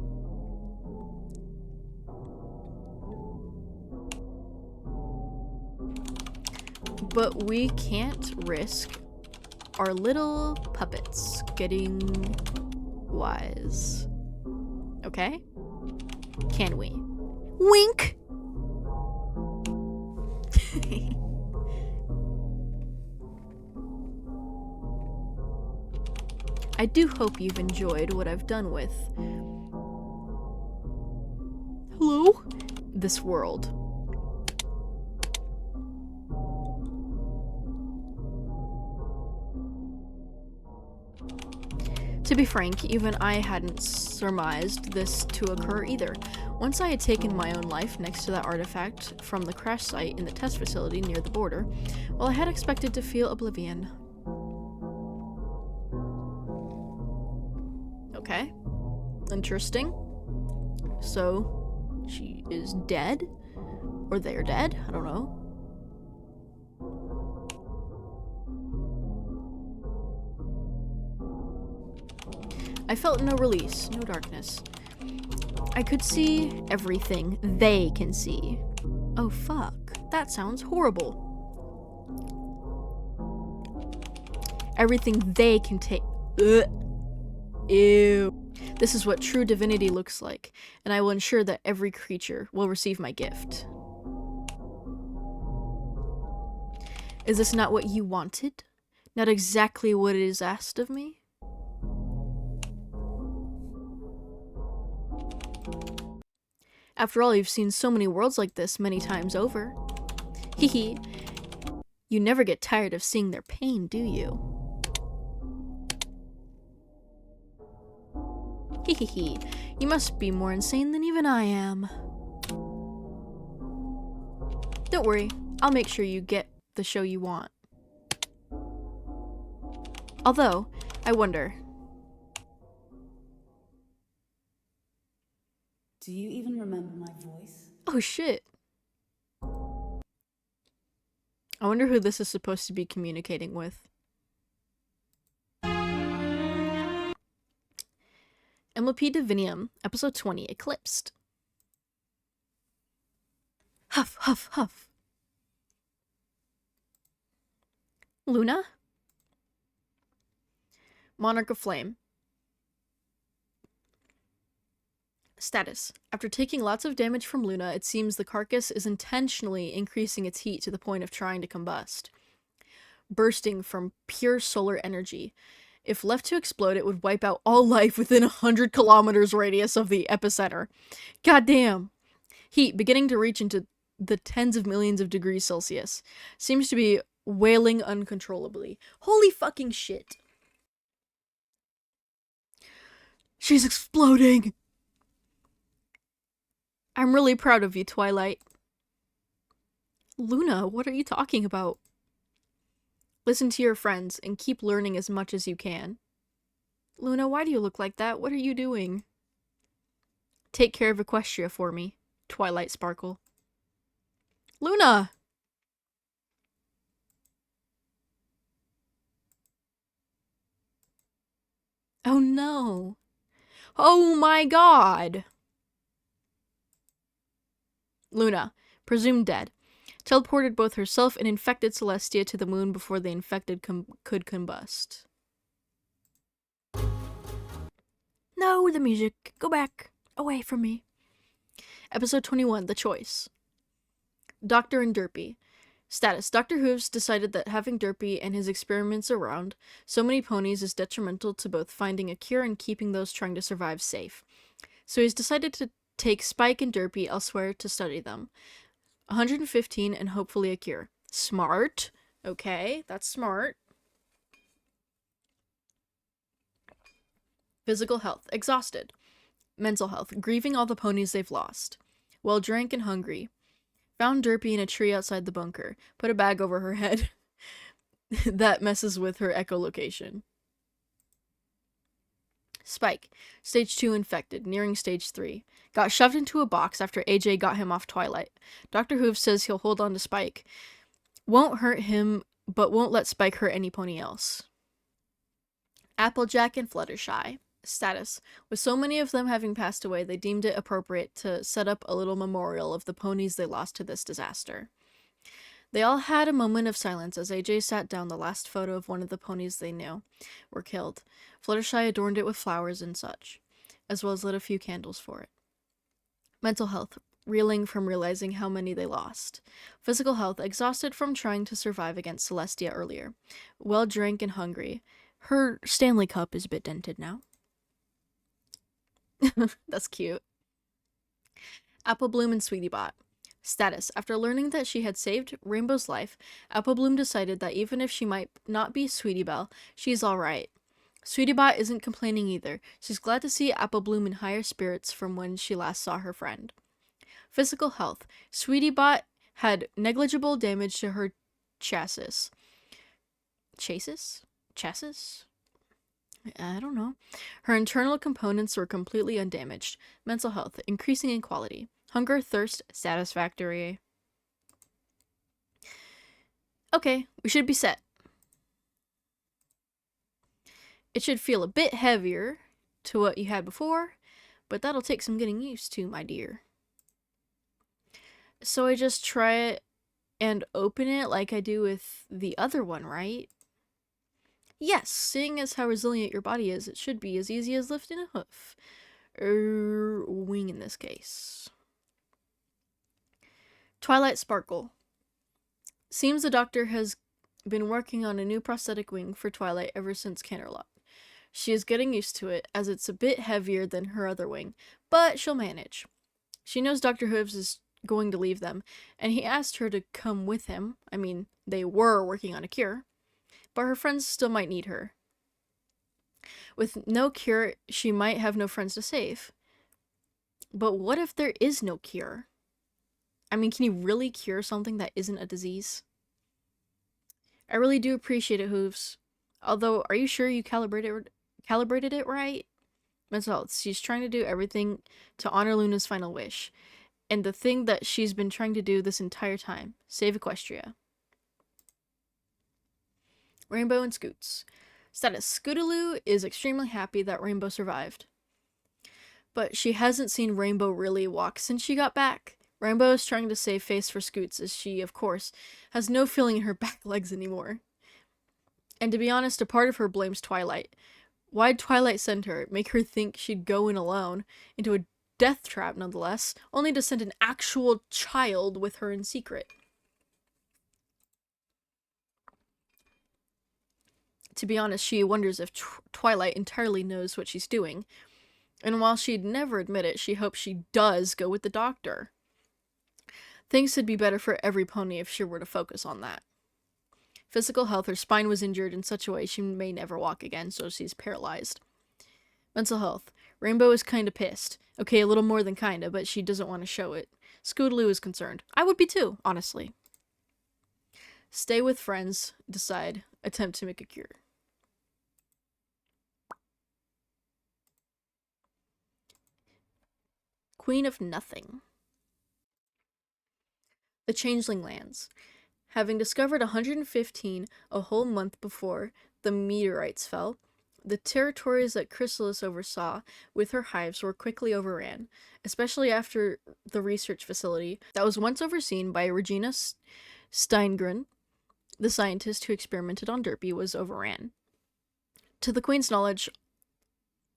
But we can't risk our little puppets getting wise. Okay? Can we? Wink! I do hope you've enjoyed what I've done with... Hello? This world. To be frank, even I hadn't surmised this to occur either. Once I had taken my own life next to that artifact from the crash site in the test facility near the border, well, I had expected to feel oblivion. Okay. Interesting. So, she is dead? Or they're dead? I don't know. I felt no release, no darkness. I could see everything they can see. Oh fuck, that sounds horrible. Everything they can take. Ew. This is what true divinity looks like, and I will ensure that every creature will receive my gift. Is this not what you wanted? Not exactly what it is asked of me? After all, you've seen so many worlds like this many times over. Hehe. You never get tired of seeing their pain, do you? Hehehe. You must be more insane than even I am. Don't worry, I'll make sure you get the show you want. Although, I wonder... Do you even remember my voice? Oh shit. I wonder who this is supposed to be communicating with. MLP Divinium, episode 20, Eclipsed. Huff, huff, huff. Luna? Monarch of Flame. Status. After taking lots of damage from Luna, it seems the carcass is intentionally increasing its heat to the point of trying to combust. Bursting from pure solar energy. If left to explode, it would wipe out all life within 100 kilometers radius of the epicenter. Goddamn! Heat beginning to reach into the tens of millions of degrees Celsius. Seems to be wailing uncontrollably. Holy fucking shit. She's exploding! I'm really proud of you, Twilight. Luna, what are you talking about? Listen to your friends and keep learning as much as you can. Luna, why do you look like that? What are you doing? Take care of Equestria for me, Twilight Sparkle. Luna! Oh no. Oh my god! Luna, presumed dead, teleported both herself and infected Celestia to the moon before the infected could combust. No, the music. Go back. Away from me. Episode 21, The Choice. Doctor and Derpy. Status. Dr. Hooves decided that having Derpy and his experiments around so many ponies is detrimental to both finding a cure and keeping those trying to survive safe. So he's decided to take Spike and Derpy elsewhere to study them. 115 and hopefully a cure. Smart. Okay, that's smart. Physical health. Exhausted. Mental health. Grieving all the ponies they've lost. Well drank and hungry. Found Derpy in a tree outside the bunker. Put a bag over her head. That messes with her echolocation. Spike. Stage 2 infected. Nearing stage 3. Got shoved into a box after AJ got him off Twilight. Dr. Hooves says he'll hold on to Spike. Won't hurt him, but won't let Spike hurt any pony else. Applejack and Fluttershy. Status. With so many of them having passed away, they deemed it appropriate to set up a little memorial of the ponies they lost to this disaster. They all had a moment of silence as AJ sat down the last photo of one of the ponies they knew were killed. Fluttershy adorned it with flowers and such, as well as lit a few candles for it. Mental health. Reeling from realizing how many they lost. Physical health. Exhausted from trying to survive against Celestia earlier. Well drank and hungry. Her Stanley Cup is a bit dented now. That's cute. Apple Bloom and Sweetie Bot. Status. After learning that she had saved Rainbow's life, Apple Bloom decided that even if she might not be Sweetie Belle, she's alright. Sweetie Bot isn't complaining either. She's glad to see Apple Bloom in higher spirits from when she last saw her friend. Physical health. Sweetie Bot had negligible damage to her chassis. Chassis? I don't know. Her internal components were completely undamaged. Mental health. Increasing in quality. Hunger, thirst, satisfactory. Okay, we should be set. It should feel a bit heavier to what you had before, but that'll take some getting used to, my dear. So I just try it and open it like I do with the other one, right? Yes, seeing as how resilient your body is, it should be as easy as lifting a hoof. Wing in this case. Twilight Sparkle. Seems the doctor has been working on a new prosthetic wing for Twilight ever since Canterlot. She is getting used to it, as it's a bit heavier than her other wing, but she'll manage. She knows Dr. Hooves is going to leave them, and he asked her to come with him. I mean, they were working on a cure, but her friends still might need her. With no cure, she might have no friends to save. But what if there is no cure? I mean, can you really cure something that isn't a disease? I really do appreciate it, Hooves. Although, are you sure you calibrated it right? Mental health. She's trying to do everything to honor Luna's final wish. And the thing that she's been trying to do this entire time. Save Equestria. Rainbow and Scoots. Status. Scootaloo is extremely happy that Rainbow survived. But she hasn't seen Rainbow really walk since she got back. Rainbow is trying to save face for Scoots as she, of course, has no feeling in her back legs anymore. And to be honest, a part of her blames Twilight. Why'd Twilight send her? Make her think she'd go in alone, into a death trap nonetheless, only to send an actual child with her in secret. To be honest, she wonders if Twilight entirely knows what she's doing. And while she'd never admit it, she hopes she does go with the doctor. Things would be better for every pony if she were to focus on that. Physical health, her spine was injured in such a way she may never walk again, so she's paralyzed. Mental health. Rainbow is kinda pissed. Okay, a little more than kinda, but she doesn't want to show it. Scootaloo is concerned. I would be too, honestly. Stay with friends. Decide. Attempt to make a cure. Queen of Nothing. The Changeling Lands. Having discovered 115 a whole month before the meteorites fell, the territories that Chrysalis oversaw with her hives were quickly overran, especially after the research facility that was once overseen by Regina Steingren, the scientist who experimented on Derpy, was overran. To the Queen's knowledge,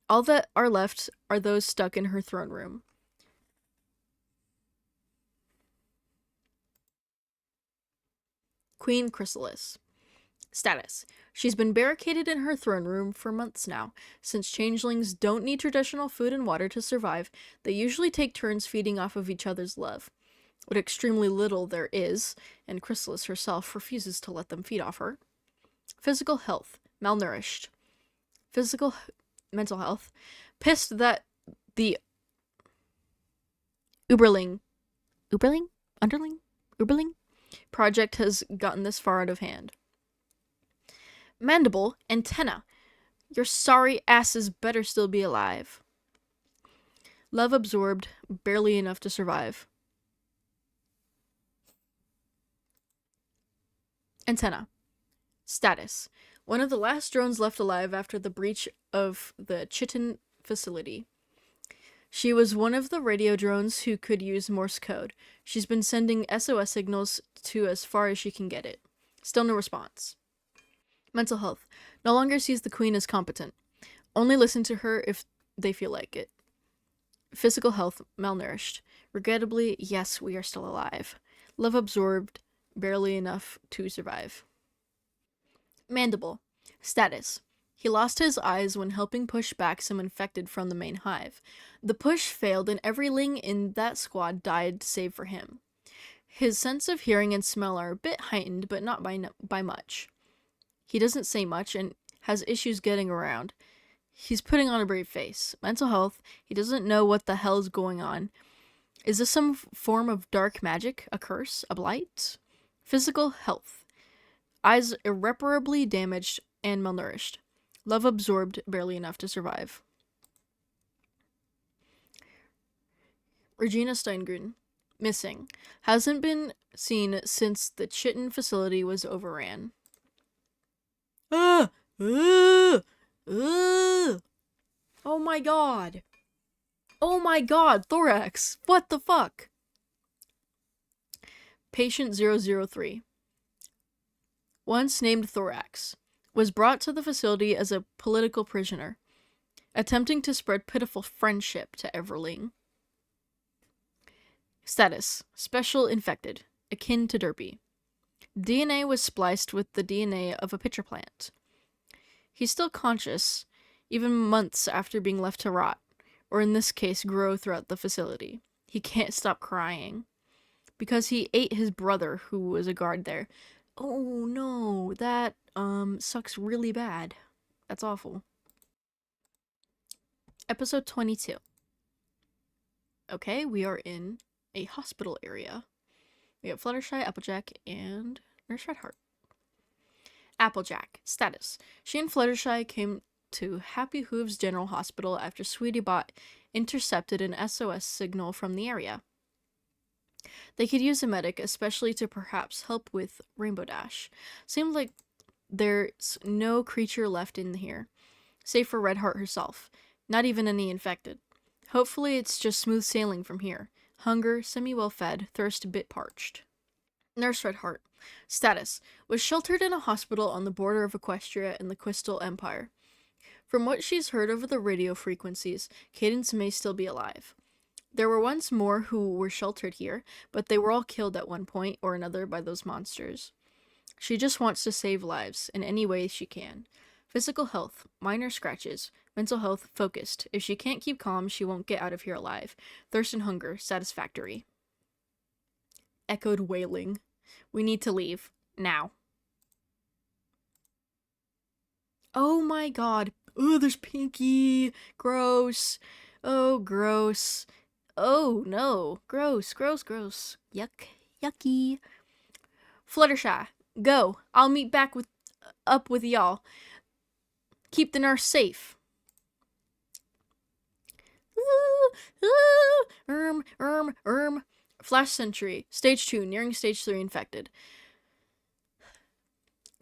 all that are left are those stuck in her throne room. Queen Chrysalis. Status. She's been barricaded in her throne room for months now. Since changelings don't need traditional food and water to survive, they usually take turns feeding off of each other's love. What extremely little there is, and Chrysalis herself refuses to let them feed off her. Physical health. Malnourished. Mental health. Pissed that the Uberling project has gotten this far out of hand. Mandible. Antenna. Your sorry asses better still be alive. Love absorbed, barely enough to survive. Antenna. Status. One of the last drones left alive after the breach of the Chitin facility. She was one of the radio drones who could use Morse code. She's been sending SOS signals to as far as she can get it. Still no response. Mental health. No longer sees the Queen as competent. Only listen to her if they feel like it. Physical health. Malnourished. Regrettably, yes, we are still alive. Love absorbed, barely enough to survive. Mandible. Status. He lost his eyes when helping push back some infected from the main hive. The push failed and every ling in that squad died save for him. His sense of hearing and smell are a bit heightened, but not by much. He doesn't say much and has issues getting around. He's putting on a brave face. Mental health. He doesn't know what the hell is going on. Is this some form of dark magic? A curse? A blight? Physical health. Eyes irreparably damaged and malnourished. Love absorbed, barely enough to survive. Regina Steingren. Missing. Hasn't been seen since the Chitin facility was overran. Oh my god. Oh my god, thorax. What the fuck? Patient 003. Once named Thorax, was brought to the facility as a political prisoner, attempting to spread pitiful friendship to Everling. Status. Special infected, akin to Derpy. DNA was spliced with the DNA of a pitcher plant. He's still conscious, even months after being left to rot, or in this case, grow throughout the facility. He can't stop crying. Because he ate his brother, who was a guard there. Oh no, that, sucks really bad. That's awful. Episode 22. Okay, we are in a hospital area. We have Fluttershy, Applejack, and Nurse Redheart. Applejack. Status. She and Fluttershy came to Happy Hooves General Hospital after Sweetiebot intercepted an SOS signal from the area. They could use a medic, especially to perhaps help with Rainbow Dash. Seemed like there's no creature left in here, save for Redheart herself. Not even any infected. Hopefully it's just smooth sailing from here. Hunger, semi-well fed, thirst a bit parched. Nurse Redheart. Status. Was sheltered in a hospital on the border of Equestria and the Crystal Empire. From what she's heard over the radio frequencies, Cadence may still be alive. There were once more who were sheltered here, but they were all killed at one point or another by those monsters. She just wants to save lives in any way she can. Physical health, minor scratches. Mental health, focused. If she can't keep calm, she won't get out of here alive. Thirst and hunger, satisfactory. Echoed wailing. We need to leave. Now. Oh my god. Oh, there's Pinky. Gross. Oh, gross. Oh, no. Gross, gross, gross. Yuck. Yucky. Fluttershy, go. I'll meet back up with y'all. Keep the nurse safe. Flash Sentry. Stage 2, nearing Stage 3 infected.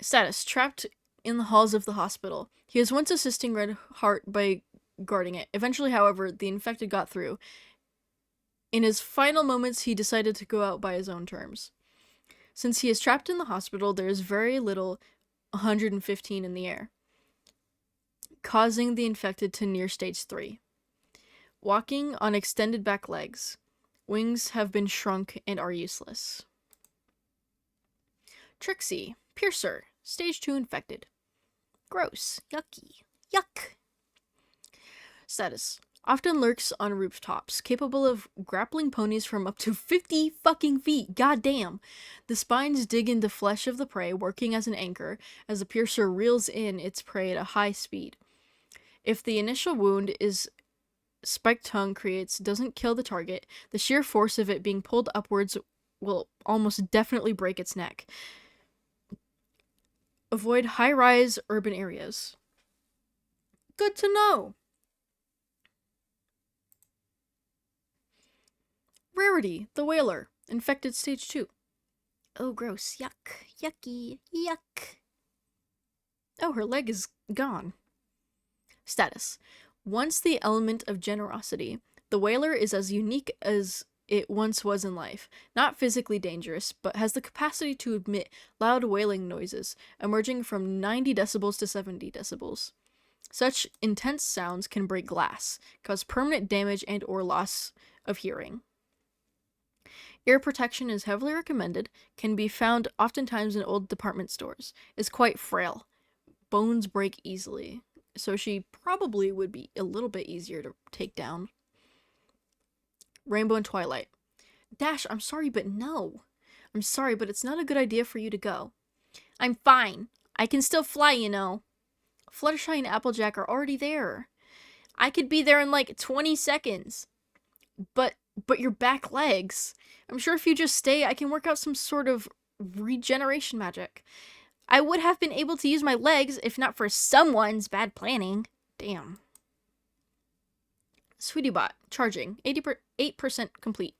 Status, trapped in the halls of the hospital. He was once assisting Red Heart by guarding it. Eventually, however, the infected got through. In his final moments, he decided to go out by his own terms. Since he is trapped in the hospital, there is very little 115 in the air, causing the infected to near Stage 3. Walking on extended back legs. Wings have been shrunk and are useless. Trixie, Piercer, Stage 2 infected. Gross. Yucky. Yuck. Status. Often lurks on rooftops, capable of grappling ponies from up to 50 fucking feet. Goddamn. The spines dig into flesh of the prey, working as an anchor, as the piercer reels in its prey at a high speed. If the initial wound is spiked tongue creates doesn't kill the target, the sheer force of it being pulled upwards will almost definitely break its neck. Avoid high-rise urban areas. Good to know. Rarity, the Whaler, infected Stage 2. Oh, gross. Yuck. Yucky. Yuck. Oh, her leg is gone. Status. Once the element of generosity, the Whaler is as unique as it once was in life. Not physically dangerous, but has the capacity to emit loud wailing noises, emerging from 90 decibels to 70 decibels. Such intense sounds can break glass, cause permanent damage and or loss of hearing. Ear protection is heavily recommended, can be found oftentimes in old department stores, is quite frail. Bones break easily, so she probably would be a little bit easier to take down. Rainbow and Twilight. Dash, I'm sorry, but no. I'm sorry, but it's not a good idea for you to go. I'm fine. I can still fly, you know. Fluttershy and Applejack are already there. I could be there in like 20 seconds. But your back legs. I'm sure if you just stay, I can work out some sort of regeneration magic. I would have been able to use my legs if not for someone's bad planning. Damn. Sweetie Bot, charging. 8% complete.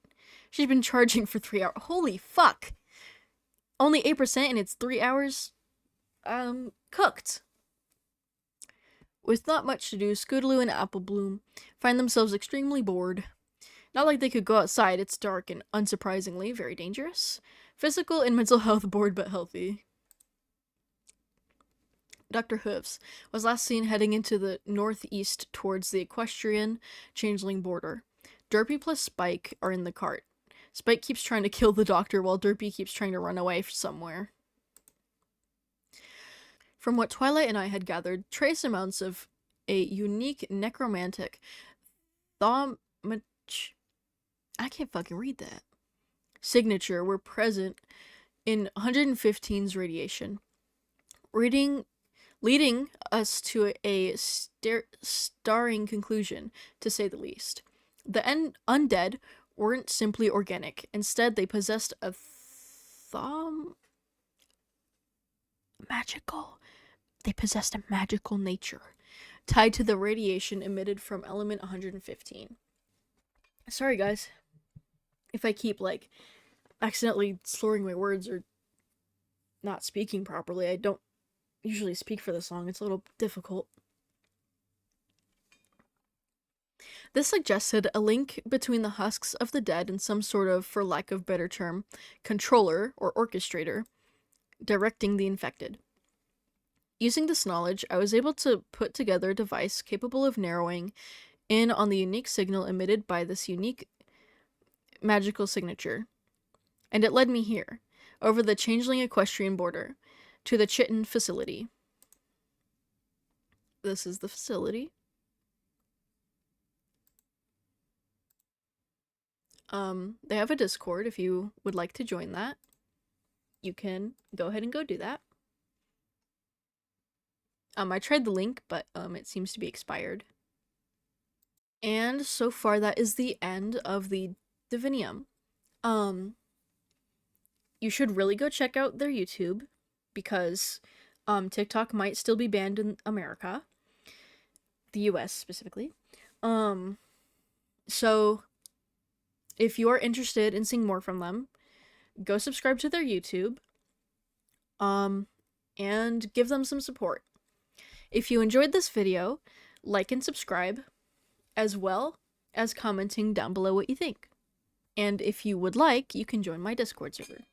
She's been charging for 3 hours. Holy fuck. Only 8% and it's 3 hours cooked. With not much to do, Scootaloo and Applebloom find themselves extremely bored. Not like they could go outside, it's dark and, unsurprisingly, very dangerous. Physical and mental health bored but healthy. Dr. Hoofs was last seen heading into the northeast towards the equestrian changeling border. Derpy plus Spike are in the cart. Spike keeps trying to kill the doctor while Derpy keeps trying to run away somewhere. From what Twilight and I had gathered, trace amounts of a unique necromantic I can't fucking read that. Signature were present in 115's radiation, leading us to a starring conclusion, to say the least. The undead weren't simply organic. Instead, they possessed a magical nature, tied to the radiation emitted from element 115. Sorry, guys, if I keep, like, accidentally slurring my words or not speaking properly. I don't usually speak for the song. It's a little difficult. This suggested a link between the husks of the dead and some sort of, for lack of better term, controller or orchestrator directing the infected. Using this knowledge, I was able to put together a device capable of narrowing in on the unique signal emitted by this unique magical signature. And it led me here, over the changeling equestrian border, to the Chitin facility. This is the facility. They have a Discord if you would like to join that. You can go ahead and go do that. I tried the link, but it seems to be expired. And so far, that is the end of the Divinium. You should really go check out their YouTube, because TikTok might still be banned in America, the US specifically. So if you are interested in seeing more from them, go subscribe to their YouTube, and give them some support. If you enjoyed this video, like and subscribe, as well as commenting down below what you think. And if you would like, you can join my Discord server.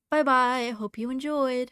Bye bye, I hope you enjoyed!